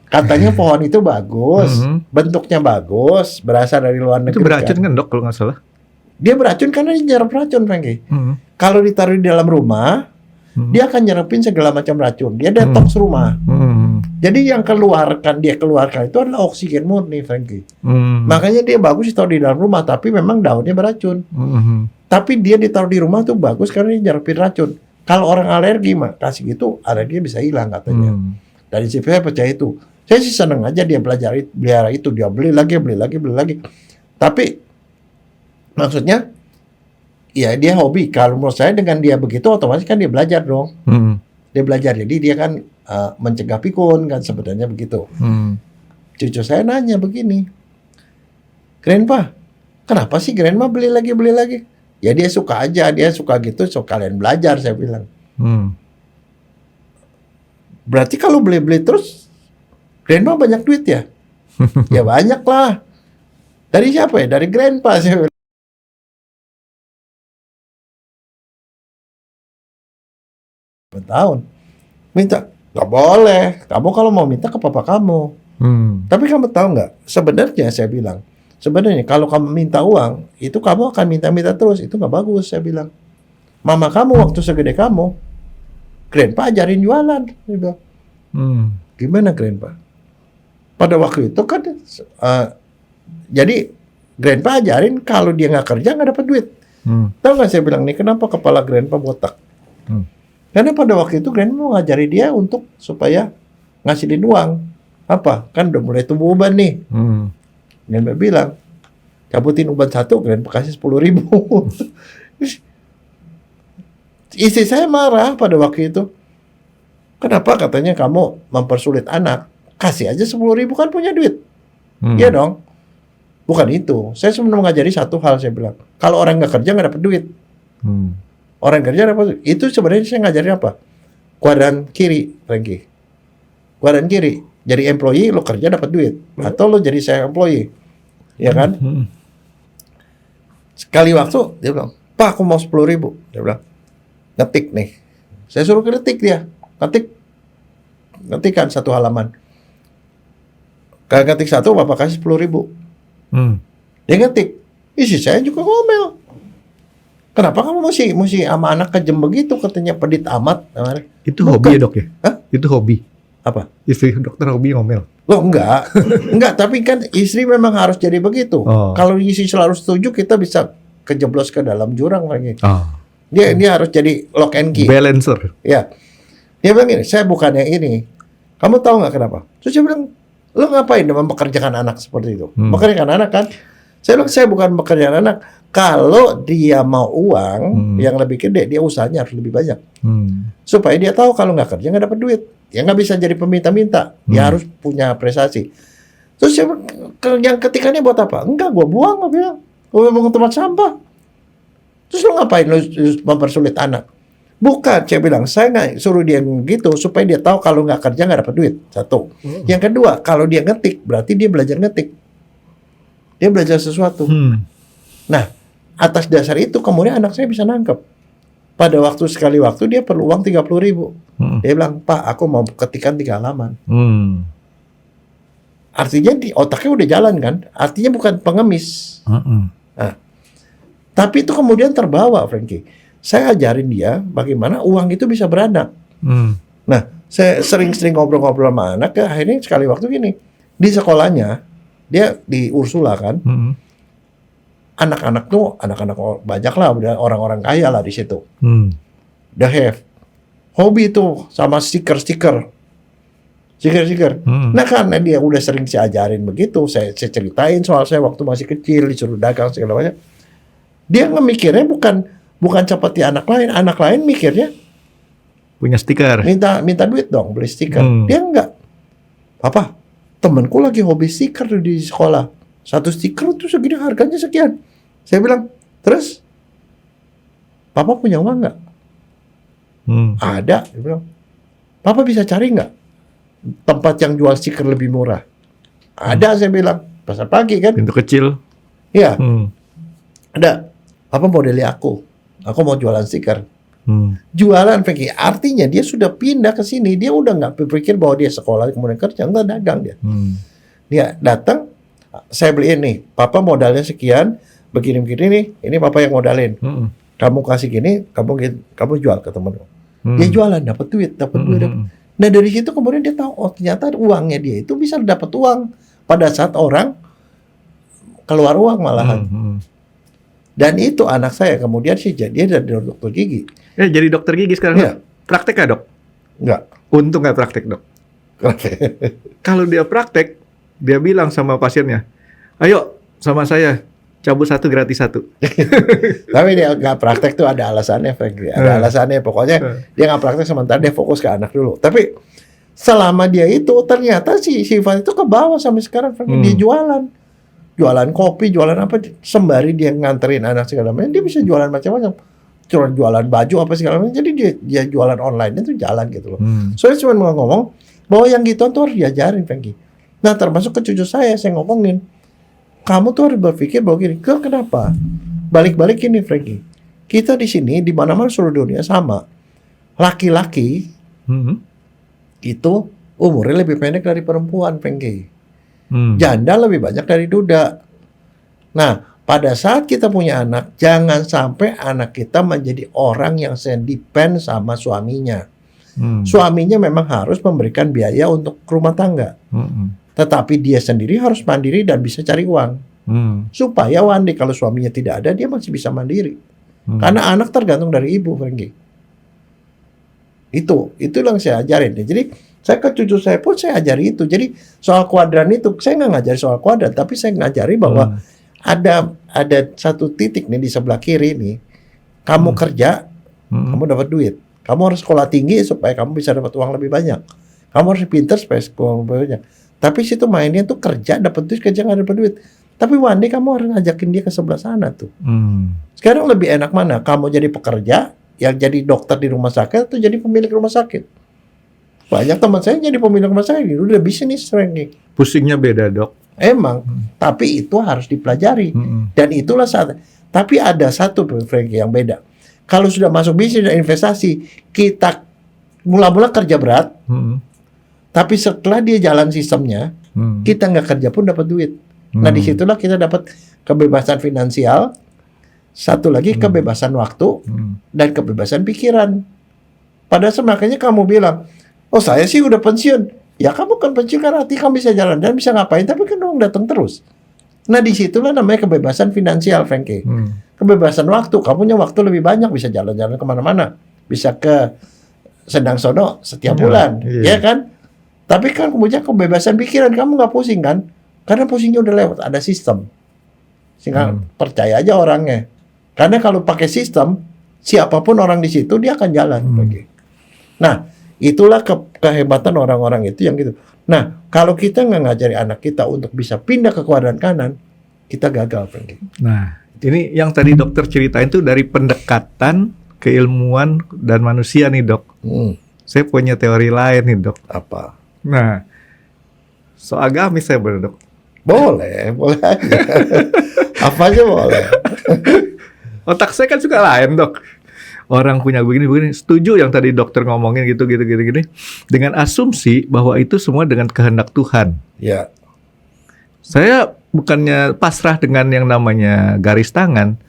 Katanya pohon itu bagus, bentuknya bagus, berasal dari luar negeri. Itu beracun kan, Dok, kalau nggak salah? Dia beracun karena dia nyerap racun, Frankie. Kalau ditaruh di dalam rumah, dia akan nyerapin segala macam racun. Dia detox rumah. Jadi yang dia keluarkan itu adalah oksigen murni, Frankie. Makanya dia bagus ditaruh di dalam rumah, tapi memang daunnya beracun. Tapi dia ditaruh di rumah tuh bagus karena dia nyerapin racun. Kalau orang alergi, kasih gitu, alergi bisa hilang katanya. Dari situ saya percaya itu. Saya sih seneng aja dia pelihara itu. Dia beli lagi. Tapi maksudnya, ya dia hobi. Kalau menurut saya dengan dia begitu, otomatis kan dia belajar dong. Dia belajar, jadi dia kan mencegah pikun kan sebenarnya begitu. Cucu saya nanya begini, Grandpa, kenapa sih Grandma beli lagi? Ya dia suka aja, dia suka gitu, so kalian belajar, saya bilang. Berarti kalau beli terus, Grandma banyak duit ya? Ya banyak lah. Dari siapa ya? Dari Grandpa, saya bilang. Tahun minta nggak boleh, kamu kalau mau minta ke papa kamu. Tapi kamu tahu nggak, sebenarnya saya bilang, kalau kamu minta uang itu kamu akan minta terus, itu nggak bagus, saya bilang. Mama kamu waktu segede kamu, Grandpa ajarin jualan, dia bilang. Gimana Grandpa? Pada waktu itu kan jadi Grandpa ajarin kalau dia nggak kerja nggak dapat duit. Tahu nggak, saya bilang nih, kenapa kepala Grandpa botak? Karena pada waktu itu Grandpa mau ngajari dia untuk supaya ngasilin uang. Apa? Kan udah mulai tumbuh uban nih. Grandpa bilang, cabutin uban 1, Grandpa kasih 10.000. Istri saya marah pada waktu itu. Kenapa katanya kamu mempersulit anak? Kasih aja 10.000, kan punya duit. Iya dong. Bukan itu. Saya cuma mengajari satu hal, saya bilang. Kalau orang nggak kerja nggak dapat duit. Orang kerja apa? Itu sebenarnya saya ngajarin apa? Kuadran kiri, Frankie. Kuadran kiri. Jadi employee, lo kerja dapat duit. Atau lo jadi saya employee. Ya kan? Sekali waktu, dia bilang, Pak, aku mau 10.000. Dia bilang, ngetik nih. Saya suruh ketik dia, ketikan 1 halaman. Kalau ngetik 1, Bapak kasih 10.000. Dia ngetik, isi saya juga ngomel. Kenapa kamu mesti sama anak kejem begitu, katanya pedit amat. Itu Bukan. hobi ya dok ya? Hah? Itu hobi. Apa? Istri dokter hobi ngomel. Loh enggak, enggak. Tapi kan istri memang harus jadi begitu. Oh. Kalau istri selalu setuju, kita bisa kejeblos ke dalam jurang lagi. Oh. Dia harus jadi lock and key. Balancer. Ya, dia bilang gini, saya bukan yang ini. Kamu tahu nggak kenapa? Terus dia bilang, lo ngapain mempekerjakan anak seperti itu? Bekerjakan anak kan? Saya bilang, saya bukan bekerjakan anak. Kalau dia mau uang yang lebih gede, dia usahanya harus lebih banyak. Supaya dia tahu kalau nggak kerja nggak dapat duit. Ya nggak bisa jadi peminta-minta. Dia harus punya prestasi. Terus saya bilang, yang ketikannya buat apa? Enggak, gue buang, gue bilang. Gue buang ke tempat sampah. Terus lo ngapain lo mempersulit anak? Bukan, saya bilang, saya nggak suruh dia gitu supaya dia tahu kalau nggak kerja nggak dapat duit. 1. Yang kedua, kalau dia ngetik, berarti dia belajar ngetik. Dia belajar sesuatu. Nah, atas dasar itu kemudian anak saya bisa nangkep. Pada sekali waktu dia perlu uang 30.000. Dia bilang, Pak, aku mau ketikan 3 halaman. Artinya di otaknya udah jalan kan? Artinya bukan pengemis. Nah, tapi itu kemudian terbawa, Frankie. Saya ajarin dia bagaimana uang itu bisa beranak. Nah, saya sering-sering ngobrol-ngobrol sama anak. Akhirnya sekali waktu gini, di sekolahnya dia di Ursula kan, anak-anak tuh anak-anak banyak lah, udah orang-orang kaya lah di situ. Udah have hobi tuh sama stiker. Nah karena dia udah sering saya ajarin begitu, saya ceritain soal saya waktu masih kecil disuruh dagang segala macam. Dia ngemikirnya bukan seperti anak lain mikirnya punya stiker. Minta duit dong beli stiker. Dia enggak. Papa, temanku lagi hobi stiker di sekolah. 1 stiker tuh segini harganya sekian. Saya bilang, terus Papa punya uang nggak? Ada. Dia bilang, Papa bisa cari nggak tempat yang jual stiker lebih murah? Ada, saya bilang. Pasar pagi kan? Pintu kecil. Iya. Ada. Papa modeli aku mau jualan stiker. Jualan, Frankie. Artinya dia sudah pindah ke sini. Dia udah nggak berpikir bahwa dia sekolah kemudian kerja, nggak dagang dia. Dia datang, saya beliin nih. Papa modalnya sekian, begini-begini nih. Ini Papa yang modalin. Kamu kasih gini, kamu jual ke temenmu. Dia jualan, dapat duit. Nah dari situ kemudian dia tahu, oh ternyata uangnya dia itu bisa dapat uang pada saat orang keluar uang malahan. Dan itu anak saya kemudian sih dia dari dokter gigi. Jadi dokter gigi sekarang. Iya. Praktek nggak dok? Enggak. Untung nggak praktek dok. Kalau dia praktek, dia bilang sama pasiennya, ayo sama saya cabut 1 gratis 1. Tapi dia nggak praktek tuh ada alasannya, Frank. Ada alasannya. Pokoknya dia nggak praktek sementara dia fokus ke anak dulu. Tapi selama dia itu ternyata si sifat itu ke bawah sampai sekarang, Frank. Dia jualan kopi, jualan apa, sembari dia nganterin anak segala macam, dia bisa jualan macam-macam. Jualan baju apa segala macam. Jadi dia jualan online itu jalan gitu loh. Saya cuma mau ngomong bahwa yang gitu tuh harus diajarin, Frankie. Nah, termasuk ke cucu saya ngomongin, kamu tuh harus berpikir bahwa gini, kenapa? Balik-balik ini, Frankie. Kita di sini, di mana-mana seluruh dunia sama. Laki-laki itu umurnya lebih pendek dari perempuan, Frankie. Janda lebih banyak dari duda. Nah, pada saat kita punya anak, jangan sampai anak kita menjadi orang yang depend sama suaminya. Suaminya memang harus memberikan biaya untuk rumah tangga. Tetapi dia sendiri harus mandiri dan bisa cari uang. Supaya one day kalau suaminya tidak ada, dia masih bisa mandiri. Karena anak tergantung dari ibu, Frankie. Itu yang saya ajarin. Jadi saya ke cucu saya pun saya ajari itu. Jadi soal kuadran itu, saya nggak ngajari soal kuadran, tapi saya ngajari bahwa ada satu titik nih di sebelah kiri nih. Kamu kerja, kamu dapat duit. Kamu harus sekolah tinggi supaya kamu bisa dapat uang lebih banyak. Kamu harus pintar supaya uang lebih banyak. Tapi situ mainnya tuh kerja, dapat duit, kerja nggak dapat duit. Tapi one day kamu harus ngajakin dia ke sebelah sana tuh. Sekarang lebih enak mana? Kamu jadi pekerja, yang jadi dokter di rumah sakit, atau jadi pemilik rumah sakit? Banyak teman saya jadi pemilik rumah sakit, udah bisnis, Frankie. Pusingnya beda dok. Emang, tapi itu harus dipelajari. Dan itulah saat. Tapi ada satu, Frankie, yang beda. Kalau sudah masuk bisnis dan investasi, kita mula-mula kerja berat, tapi setelah dia jalan sistemnya, kita nggak kerja pun dapat duit. Nah, disitulah kita dapat kebebasan finansial, satu lagi kebebasan waktu, dan kebebasan pikiran. Pada makanya kamu bilang, oh saya sih udah pensiun. Ya kamu kan pensiun kan arti kamu bisa jalan dan bisa ngapain, tapi kan uang datang terus. Nah disitulah namanya kebebasan finansial, Frankie. Kebebasan waktu, kamu punya waktu lebih banyak, bisa jalan-jalan kemana-mana, bisa ke Sendang Sono setiap bulan, ya kan? Tapi kan kemudian kebebasan pikiran, kamu nggak pusing kan? Karena pusingnya udah lewat, ada sistem. Sehingga percaya aja orangnya. Karena kalau pakai sistem, siapapun orang di situ dia akan jalan. Nah, itulah kehebatan orang-orang itu yang gitu. Nah, kalau kita nggak ngajari anak kita untuk bisa pindah ke kuadran kanan, kita gagal, Frankie. Nah, ini yang tadi dokter ceritain tuh dari pendekatan keilmuan dan manusia nih, Dok. Saya punya teori lain nih, Dok. Apa? Nah, soal agamis saya boleh, Dok? Boleh aja. Apa aja boleh. Otak saya kan suka lain, Dok. Orang punya begini, setuju yang tadi dokter ngomongin gitu, dengan asumsi bahwa itu semua dengan kehendak Tuhan. Ya. Saya bukannya pasrah dengan yang namanya garis tangan,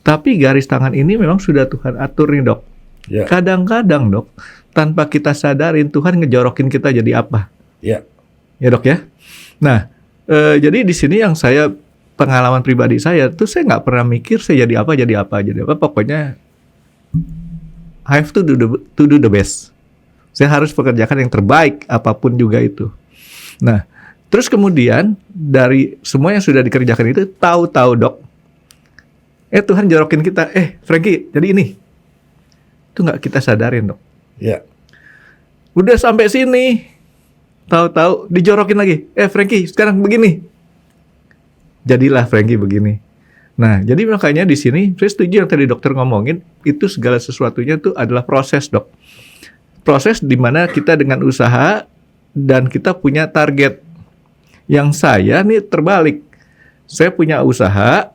tapi garis tangan ini memang sudah Tuhan atur nih, Dok. Ya. Kadang-kadang, Dok, tanpa kita sadarin Tuhan ngejorokin kita jadi apa. Ya. Ya, Dok ya. Nah, jadi di sini yang saya pengalaman pribadi saya tuh saya nggak pernah mikir saya jadi apa. Pokoknya I have to do the best. Saya harus pekerjakan yang terbaik apapun juga itu. Nah, terus kemudian dari semua yang sudah dikerjakan itu tahu-tahu, Dok, Tuhan jorokin kita, Frankie, jadi ini. Itu nggak kita sadarin, Dok. Ya. Udah sampai sini, tahu-tahu dijorokin lagi. Frankie, sekarang begini. Jadilah Frankie begini. Nah, jadi makanya di sini saya setuju yang tadi dokter ngomongin, itu segala sesuatunya itu adalah proses, Dok. Proses di mana kita dengan usaha dan kita punya target. Yang saya nih terbalik. Saya punya usaha,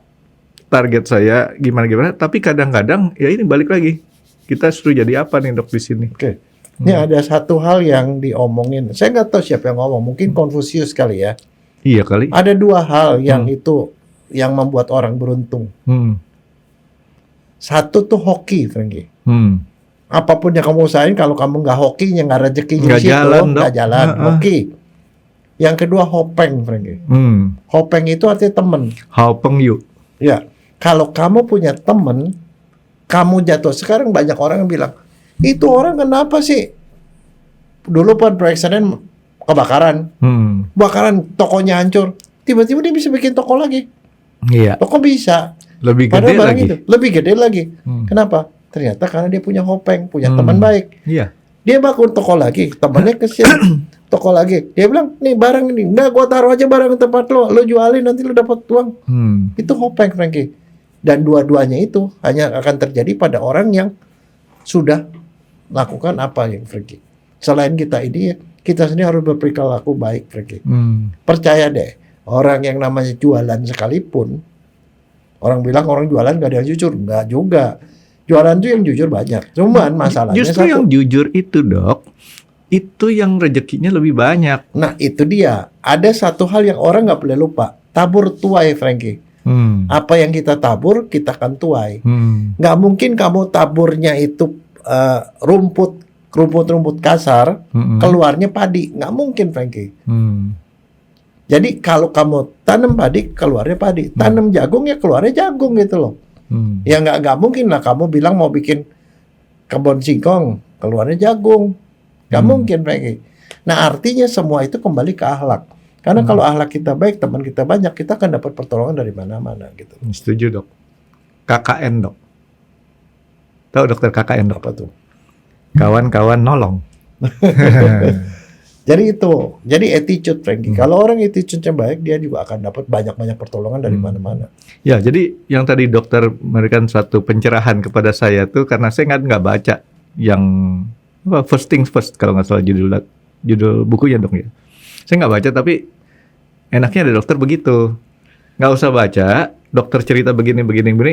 target saya gimana, tapi kadang-kadang ya ini balik lagi. Kita suruh jadi apa nih, Dok, di sini? Oke. Ini ada satu hal yang diomongin. Saya nggak tahu siapa yang ngomong. Mungkin Konfusius kali ya. Iya kali. Ada dua hal yang itu yang membuat orang beruntung. Satu tuh hoki, Frankie. Apapun yang kamu usahain, kalau kamu nggak hokinya, nggak rezekinya di situ, nggak jalan. Hoki. Yang kedua hopeng, Frankie. Hopeng itu artinya teman. Hopeng yuk. Ya. Kalau kamu punya teman, kamu jatuh. Sekarang banyak orang yang bilang, itu orang kenapa sih? Dulu pun proyek Senen kebakaran. Bakaran, tokonya hancur. Tiba-tiba dia bisa bikin toko lagi. Iya. Toko bisa. Lebih gede lagi. Itu, lebih gede lagi. Kenapa? Ternyata karena dia punya hopeng, punya teman baik. Iya. Dia bangun toko lagi, temannya kecil. Toko lagi. Dia bilang, nih barang ini, enggak, gua taruh aja barang di tempat lo jualin nanti lo dapat uang. Itu hopeng, Frankie. Dan dua-duanya itu hanya akan terjadi pada orang yang sudah lakukan apa yang Frankie. Selain kita ini, kita sendiri harus berperilaku baik, Frankie. Percaya deh, orang yang namanya jualan sekalipun, orang bilang orang jualan gak ada yang jujur. Enggak juga. Jualan tuh yang jujur banyak. Cuman masalahnya justru yang jujur itu, Dok, itu yang rezekinya lebih banyak. Nah itu dia. Ada satu hal yang orang gak boleh lupa. Tabur tuai, Frankie. Apa yang kita tabur, kita akan tuai. Gak mungkin kamu taburnya itu rumput kasar, keluarnya padi. Nggak mungkin, Frankie. Jadi kalau kamu tanam padi, keluarnya padi. Tanam jagung, ya keluarnya jagung gitu loh. Ya nggak mungkin lah kamu bilang mau bikin kebun singkong, keluarnya jagung. Nggak mungkin, Frankie. Nah artinya semua itu kembali ke akhlak. Karena kalau akhlak kita baik, teman kita banyak, kita akan dapat pertolongan dari mana-mana gitu. Setuju, Dok. KKN, Dok. Tahu dokter KKN, Dok? Apa tuh? Kawan-kawan nolong. Jadi itu, jadi attitude, Frankie. Kalau orang attitude-nya baik, dia juga akan dapat banyak-banyak pertolongan dari mana-mana. Ya, jadi yang tadi dokter memberikan suatu pencerahan kepada saya tuh karena saya nggak baca yang first things first kalau nggak salah judul bukunya, Dok ya. Saya nggak baca, tapi enaknya ada dokter begitu. Nggak usah baca, dokter cerita begini,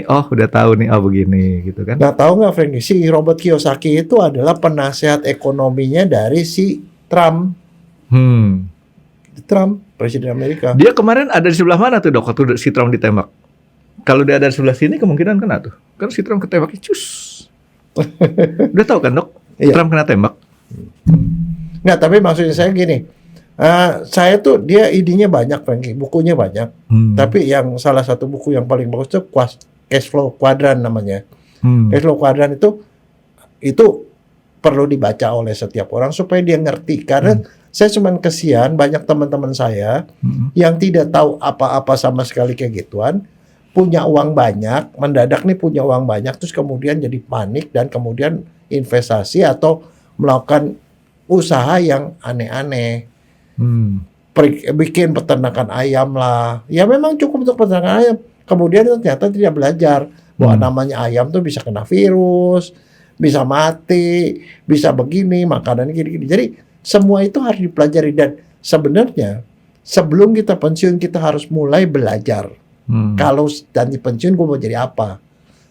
oh udah tahu nih, oh begini gitu kan. Nah, tahu nggak Frankie, si Robert Kiyosaki itu adalah penasehat ekonominya dari si Trump. Trump, Presiden Amerika. Dia kemarin ada di sebelah mana tuh dok, waktu si Trump ditembak? Kalau dia ada di sebelah sini kemungkinan kena tuh. Kan si Trump ketembaknya cus. Udah tahu kan dok? Iya. Trump kena tembak. Nggak, tapi maksudnya saya gini. Saya tuh dia idenya banyak Frankie, bukunya banyak. Tapi yang salah satu buku yang paling bagus tuh Cash Flow Quadrant namanya. Cash Flow Quadrant itu perlu dibaca oleh setiap orang supaya dia ngerti. Karena saya cuman kesian banyak teman-teman saya yang tidak tahu apa-apa sama sekali kayak gituan, punya uang banyak, mendadak nih punya uang banyak, terus kemudian jadi panik dan kemudian investasi atau melakukan usaha yang aneh-aneh. Bikin peternakan ayam lah. Ya memang cukup untuk peternakan ayam. Kemudian ternyata tidak belajar bahwa namanya ayam tuh bisa kena virus, bisa mati, bisa begini, makanan gini-gini. Jadi semua itu harus dipelajari dan sebenarnya sebelum kita pensiun kita harus mulai belajar. Kalau nanti pensiun gue mau jadi apa?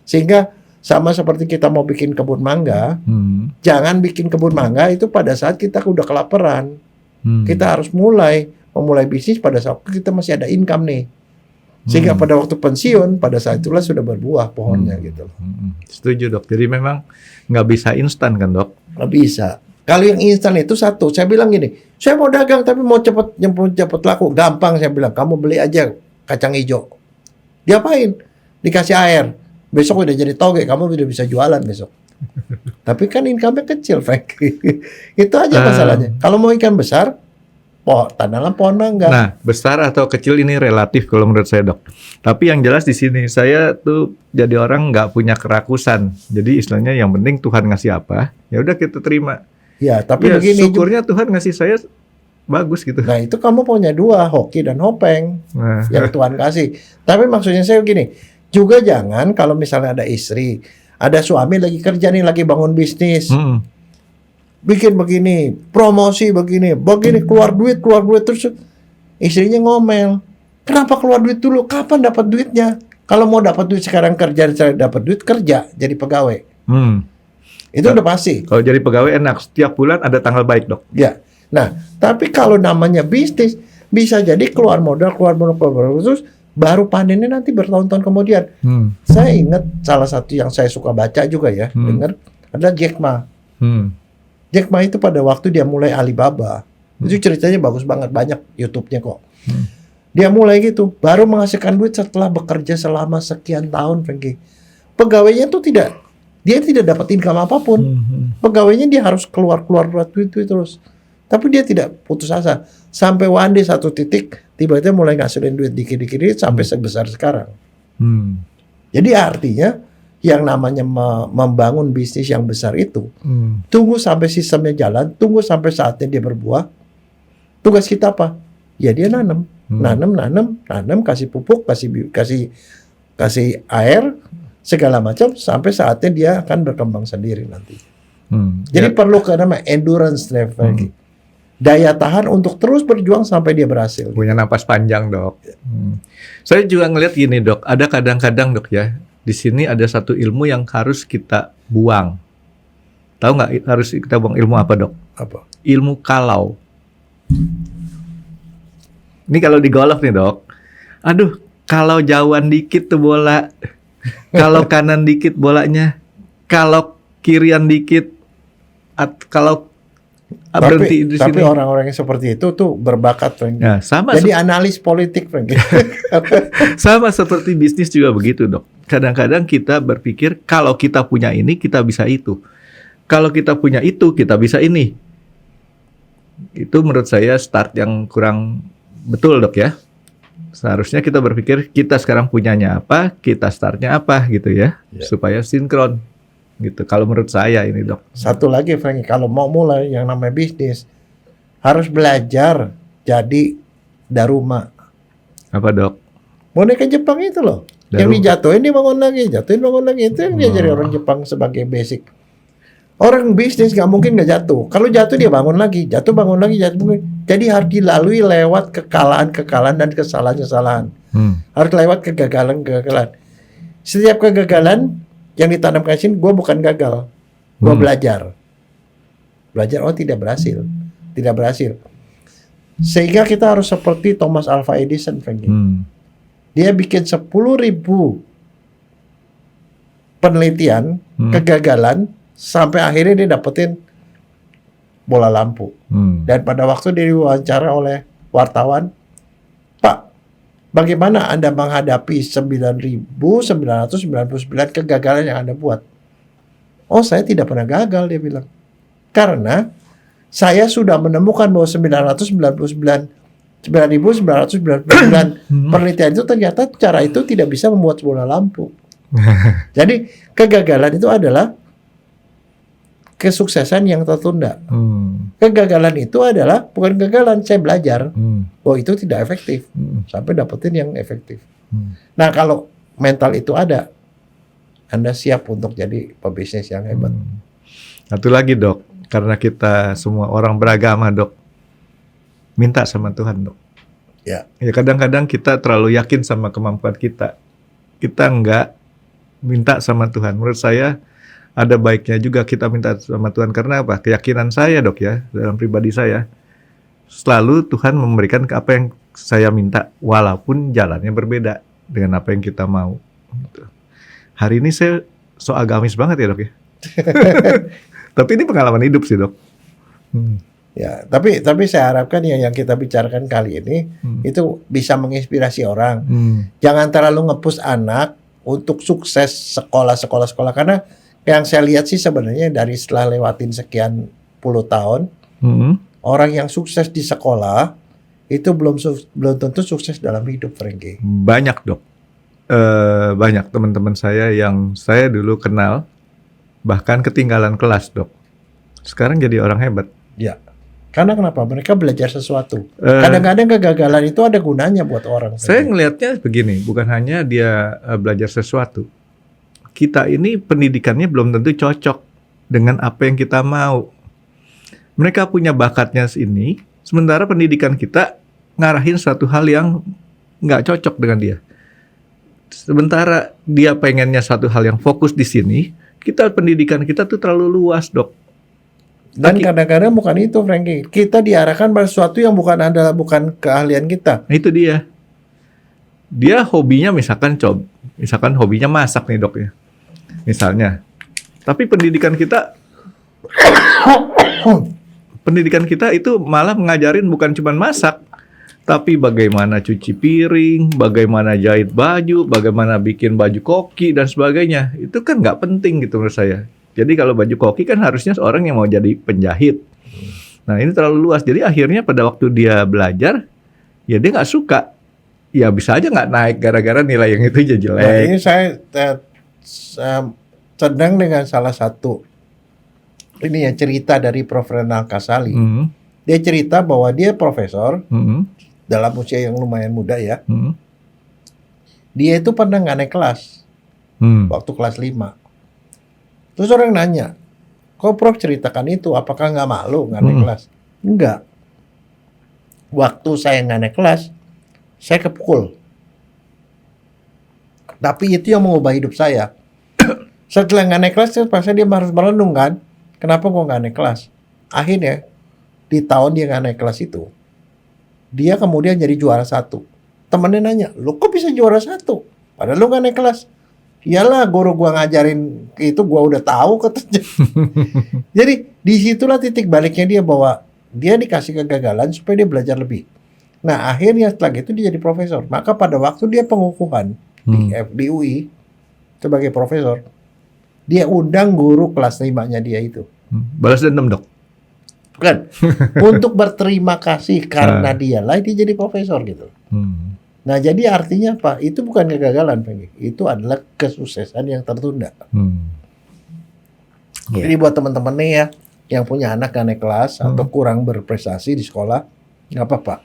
Sehingga sama seperti kita mau bikin kebun mangga, jangan bikin kebun mangga itu pada saat kita udah kelaparan. Kita harus memulai bisnis pada saat kita masih ada income nih. Sehingga pada waktu pensiun, pada saat itulah sudah berbuah pohonnya gitu. Setuju dok. Jadi memang nggak bisa instan kan dok? Nggak bisa. Kalau yang instan itu satu, saya bilang gini, saya mau dagang tapi mau cepet laku, gampang saya bilang, kamu beli aja kacang hijau. Diapain? Dikasih air. Besok udah jadi toge, kamu udah bisa jualan besok. Tapi kan income-nya kecil, Frank. Itu aja masalahnya. Kalau mau ikan besar, tanamlah pohon mangga. Nah, besar atau kecil ini relatif kalau menurut saya dok. Tapi yang jelas di sini saya tuh jadi orang nggak punya kerakusan. Jadi istilahnya yang penting Tuhan ngasih apa, ya udah kita terima. Ya, tapi ya, begini. Syukurnya Tuhan ngasih saya bagus gitu. Nah, itu kamu punya dua, hoki dan hopeng. Yang Tuhan kasih. Tapi maksudnya saya begini, juga jangan kalau misalnya ada istri, ada suami lagi kerja nih, lagi bangun bisnis. Bikin begini, promosi begini, keluar duit terus istrinya ngomel. Kenapa keluar duit dulu? Kapan dapat duitnya? Kalau mau dapat duit sekarang kerja, dapat duit kerja jadi pegawai. Itu udah pasti. Kalau jadi pegawai enak, setiap bulan ada tanggal baik dok. Ya. Nah, tapi kalau namanya bisnis bisa jadi keluar modal terus baru panennya nanti bertahun-tahun kemudian. Saya ingat salah satu yang saya suka baca juga ya, dengar adalah Jack Ma. Jack Ma itu pada waktu dia mulai Alibaba, itu ceritanya bagus banget, banyak YouTube-nya kok. Dia mulai gitu, baru menghasilkan duit setelah bekerja selama sekian tahun, Frankie. Pegawainya tuh dia tidak dapat income apapun. Pegawainya dia harus keluar duit terus. Tapi dia tidak putus asa. Sampai one day satu titik, tiba-tiba mulai ngasilin duit dikit-dikit sampai sebesar sekarang. Jadi artinya, yang namanya membangun bisnis yang besar itu, tunggu sampai sistemnya jalan, tunggu sampai saatnya dia berbuah. Tugas kita apa? Ya dia nanam, kasih pupuk, kasih air, segala macam sampai saatnya dia akan berkembang sendiri nanti. Jadi perlu namanya endurance level, daya tahan untuk terus berjuang sampai dia berhasil. Punya napas panjang dok. Saya juga ngelihat gini dok, ada kadang-kadang dok ya. Di sini ada satu ilmu yang harus kita buang. Tahu nggak harus kita buang ilmu apa dok? Apa? Ilmu kalau. Ini kalau di golf nih dok. Aduh, kalau jauhan dikit tuh bola. Kalau kanan dikit bolanya. Kalau kirian dikit. Kalau berhenti di sini. Tapi orang-orang yang seperti itu tuh berbakat, Frank. Nah, sama. Jadi analis politik, Frank. Sama seperti bisnis juga begitu dok. Kadang-kadang kita berpikir kalau kita punya ini kita bisa itu. Kalau kita punya itu kita bisa ini. Itu menurut saya start yang kurang betul dok ya. Seharusnya kita berpikir kita sekarang punyanya apa, kita startnya apa gitu ya. Supaya sinkron gitu. Kalau menurut saya ini dok. Satu lagi Frank, kalau mau mulai yang namanya bisnis harus belajar jadi daruma. Apa dok? Boneka Jepang itu loh. Yang dijatuhin dia bangun lagi, itu yang dia jadi orang Jepang sebagai basic. Orang bisnis nggak mungkin nggak jatuh. Kalau jatuh dia bangun lagi, jatuh bangun lagi. Jadi harus dilalui lewat kekalahan-kekalahan dan kesalahan-kesalahan. Harus lewat kegagalan-kegagalan. Setiap kegagalan yang ditanamkan sini, gue bukan gagal, gue belajar. Oh tidak berhasil. Sehingga kita harus seperti Thomas Alva Edison, Frankie. Dia bikin 10.000 penelitian, kegagalan, sampai akhirnya dia dapetin bola lampu. Dan pada waktu dia diwawancara oleh wartawan, Pak, bagaimana Anda menghadapi 9.999 kegagalan yang Anda buat? Oh, saya tidak pernah gagal, dia bilang. Karena saya sudah menemukan bahwa 999 penelitian itu ternyata cara itu tidak bisa membuat bola lampu. Jadi kegagalan itu adalah kesuksesan yang tertunda. Kegagalan itu adalah bukan kegagalan, saya belajar bahwa itu tidak efektif sampai dapetin yang efektif. Nah, kalau mental itu ada, Anda siap untuk jadi pebisnis yang hebat. Satu lagi, Dok, karena kita semua orang beragama, Dok, minta sama Tuhan, Dok. Ya, kadang-kadang kita terlalu yakin sama kemampuan kita. Kita enggak minta sama Tuhan. Menurut saya ada baiknya juga kita minta sama Tuhan. Karena apa? Keyakinan saya, Dok, ya, dalam pribadi saya, selalu Tuhan memberikan apa yang saya minta, walaupun jalannya berbeda dengan apa yang kita mau. Gitu. Hari ini saya so agamis banget ya, Dok, ya. Tapi ini pengalaman hidup sih, Dok. Ya, tapi saya harapkan yang kita bicarakan kali ini itu bisa menginspirasi orang. Jangan terlalu nge-push anak untuk sukses sekolah karena yang saya lihat sih sebenarnya dari setelah lewatin sekian puluh tahun, orang yang sukses di sekolah itu belum tentu sukses dalam hidup, Frankie. Banyak, Dok. Banyak teman-teman saya yang saya dulu kenal bahkan ketinggalan kelas, Dok. Sekarang jadi orang hebat. Ya. Karena kenapa? Mereka belajar sesuatu. Kadang-kadang kegagalan itu ada gunanya buat orang. Saya ngelihatnya begini, bukan hanya dia belajar sesuatu. Kita ini pendidikannya belum tentu cocok dengan apa yang kita mau. Mereka punya bakatnya ini, sementara pendidikan kita ngarahin satu hal yang nggak cocok dengan dia. Sementara dia pengennya satu hal yang fokus di sini, pendidikan kita tuh terlalu luas, Dok. Dan kadang-kadang bukan itu, Frankie. Kita diarahkan pada sesuatu yang bukan keahlian kita. Nah, itu dia. Dia hobinya misalkan hobinya masak nih, Dok, ya. Misalnya. Tapi pendidikan kita itu malah mengajarin bukan cuma masak, tapi bagaimana cuci piring, bagaimana jahit baju, bagaimana bikin baju koki dan sebagainya. Itu kan nggak penting gitu menurut saya. Jadi kalau baju koki kan harusnya seorang yang mau jadi penjahit. Nah, ini terlalu luas. Jadi akhirnya pada waktu dia belajar, ya dia nggak suka. Ya bisa aja nggak naik gara-gara nilai yang itu aja jelek. Nah, ini saya sedang dengan salah satu cerita dari Prof. Renal Kasali. Dia cerita bahwa dia profesor dalam usia yang lumayan muda ya. Dia itu pernah nggak naik kelas waktu kelas 5. Terus orang nanya, kok Prof ceritakan itu, apakah nggak malu nggak naik kelas? Enggak. Waktu saya nggak naik kelas, saya kepukul. Tapi itu yang mengubah hidup saya. Setelah nggak naik kelas, pasti dia harus merenung kan, kenapa kok nggak naik kelas? Akhirnya di tahun dia nggak naik kelas itu, dia kemudian jadi juara 1. Temennya nanya, lu kok bisa juara 1? Padahal lu nggak naik kelas. Iyalah, guru gua ngajarin itu gua udah tahu katanya. Jadi disitulah titik baliknya dia, bahwa dia dikasih kegagalan supaya dia belajar lebih. Nah akhirnya setelah itu dia jadi profesor. Maka pada waktu dia pengukuhan di UI sebagai profesor, dia undang guru kelas 5-nya dia itu. Balas dendam, Dok? Bukan. Untuk berterima kasih karena dia jadi profesor gitu. Nah jadi artinya apa? Itu bukan kegagalan, Pak. Itu adalah kesuksesan yang tertunda. Jadi buat teman-teman nih ya, yang punya anak gak naik kelas atau kurang berprestasi di sekolah, nggak apa-apa,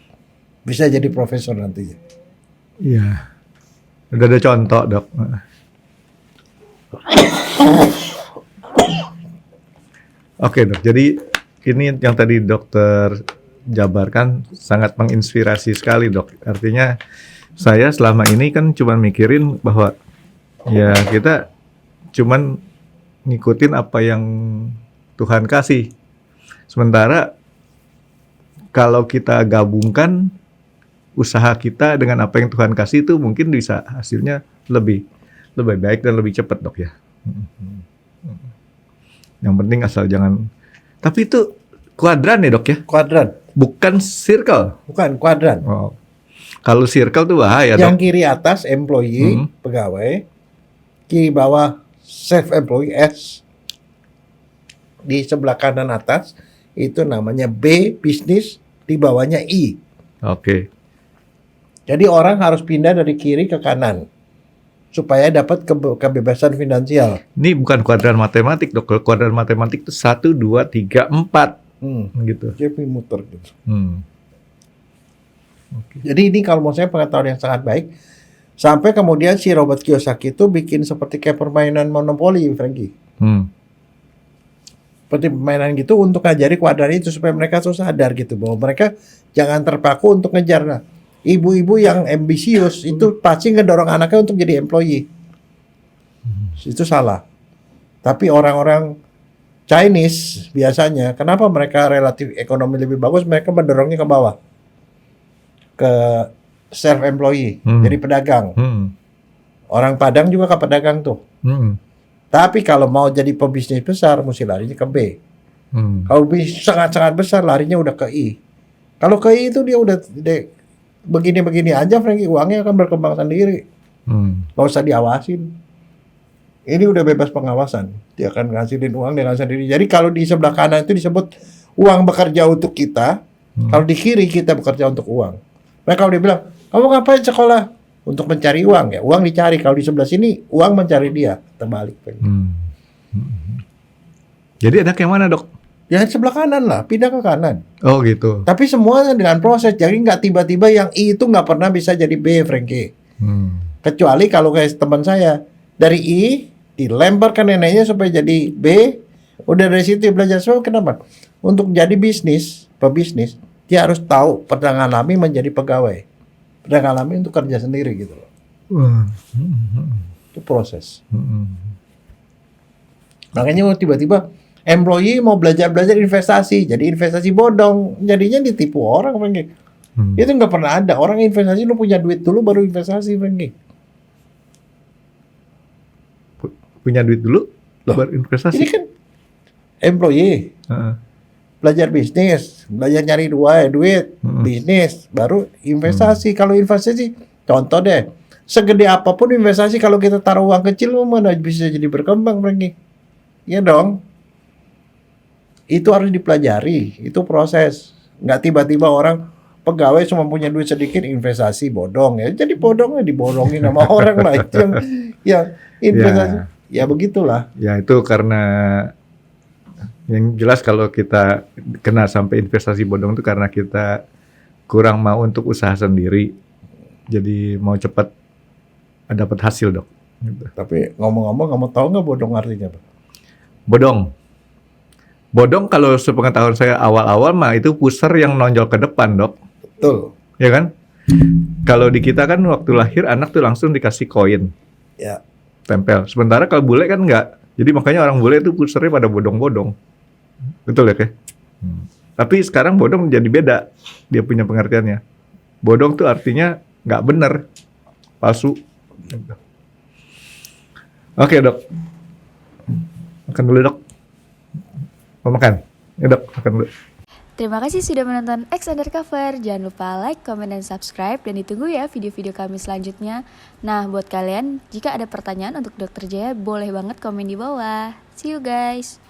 bisa jadi profesor nantinya. Iya, udah ada contoh, Dok. Oke, Dok. Jadi ini yang tadi Dokter jabarkan sangat menginspirasi sekali, Dok. Artinya saya selama ini kan cuma mikirin bahwa ya kita cuman ngikutin apa yang Tuhan kasih. Sementara kalau kita gabungkan usaha kita dengan apa yang Tuhan kasih itu mungkin bisa hasilnya lebih baik dan lebih cepat, Dok ya. Yang penting asal jangan. Tapi itu kuadran ya, Dok ya? Kuadran. Bukan circle. Bukan kuadran. Oh. Kalau circle tuh bahaya, Yang Dok. kiri atas employee, pegawai. Kiri bawah self employee S. Di sebelah kanan atas itu namanya B bisnis, di bawahnya I. Oke. Jadi orang harus pindah dari kiri ke kanan supaya dapat kebebasan finansial. Ini bukan kuadran matematik, Dok. Kalau kuadran matematik itu 1, 2, 3, 4 gitu. Jadi muter gitu. Oke. Jadi ini kalau menurut saya pengetahuan yang sangat baik. Sampai kemudian si Robert Kiyosaki itu bikin seperti kayak permainan monopoli, Frankie. Seperti permainan gitu untuk ngajari kuadran itu supaya mereka tuh sadar gitu bahwa mereka jangan terpaku untuk ngejar. Nah, ibu-ibu yang ambisius itu pasti ngedorong anaknya untuk jadi employee. Itu salah. Tapi orang-orang Chinese biasanya, kenapa mereka relatif ekonomi lebih bagus, mereka mendorongnya ke bawah. Ke self employee, jadi pedagang. Orang Padang juga ke pedagang tuh. Tapi kalau mau jadi pebisnis besar, mesti larinya ke B. Kalau sangat-sangat besar, larinya udah ke I. Kalau ke I itu dia udah begini-begini aja, Frankie, uangnya akan berkembang sendiri. Nggak usah diawasin. Ini udah bebas pengawasan. Dia akan ngasilin uang dengan sendiri. Jadi kalau di sebelah kanan itu disebut uang bekerja untuk kita. Kalau di kiri kita bekerja untuk uang. Nah kalau dia bilang, kamu ngapain sekolah? Untuk mencari uang. Ya uang dicari. Kalau di sebelah sini, uang mencari dia. Terbalik. Jadi enak yang mana, Dok? Ya sebelah kanan lah. Pindah ke kanan. Oh gitu. Tapi semuanya dengan proses. Jadi nggak tiba-tiba yang I itu nggak pernah bisa jadi B, Frankie. Kecuali kalau kayak teman saya. Dari I, dilempar ke neneknya supaya jadi B. Udah dari situ dia belajar semua. Kenapa? Untuk jadi pebisnis, dia harus tahu pernah ngalami menjadi pegawai. Pernah ngalami untuk kerja sendiri gitu loh. Itu proses. Makanya tiba-tiba employee mau belajar investasi, jadi investasi bodong, jadinya ditipu orang, Frankie. Itu nggak pernah ada. Orang investasi lu punya duit dulu baru investasi, Frankie. Punya duit dulu, Loh, baru investasi. Ini kan employee. Belajar bisnis, belajar nyari duit, bisnis, baru investasi. Kalau investasi, contoh deh, segede apapun investasi kalau kita taruh uang kecil, mana bisa jadi berkembang, Frankie. Iya dong. Itu harus dipelajari, itu proses. Nggak tiba-tiba orang pegawai cuma punya duit sedikit investasi bodong ya. Jadi bodongnya diborongin sama orang lah itu yang investasi. Ya begitulah. Ya itu karena yang jelas kalau kita kena sampai investasi bodong itu karena kita kurang mau untuk usaha sendiri. Jadi mau cepat dapat hasil, Dok. Gitu. Tapi ngomong-ngomong, kamu tahu nggak bodong artinya apa? Bodong kalau sepengetahuan saya awal-awal mah itu pusar yang nonjol ke depan, Dok. Betul. Ya kan? Kalau di kita kan waktu lahir anak tuh langsung dikasih koin. Ya. Tempel. Sementara kalau bule kan enggak. Jadi makanya orang bule itu pusarnya pada bodong-bodong. Betul ya, Kak? Tapi sekarang bodong jadi beda. Dia punya pengertiannya. Bodong tuh artinya nggak benar. Palsu. Oke, Dok. Makan dulu, Dok. Mau makan? Ya, Dok. Makan dulu. Terima kasih sudah menonton X Undercover. Jangan lupa like, comment, dan subscribe. Dan ditunggu ya video-video kami selanjutnya. Nah, buat kalian, jika ada pertanyaan untuk Dr. Jaya, boleh banget komen di bawah. See you guys!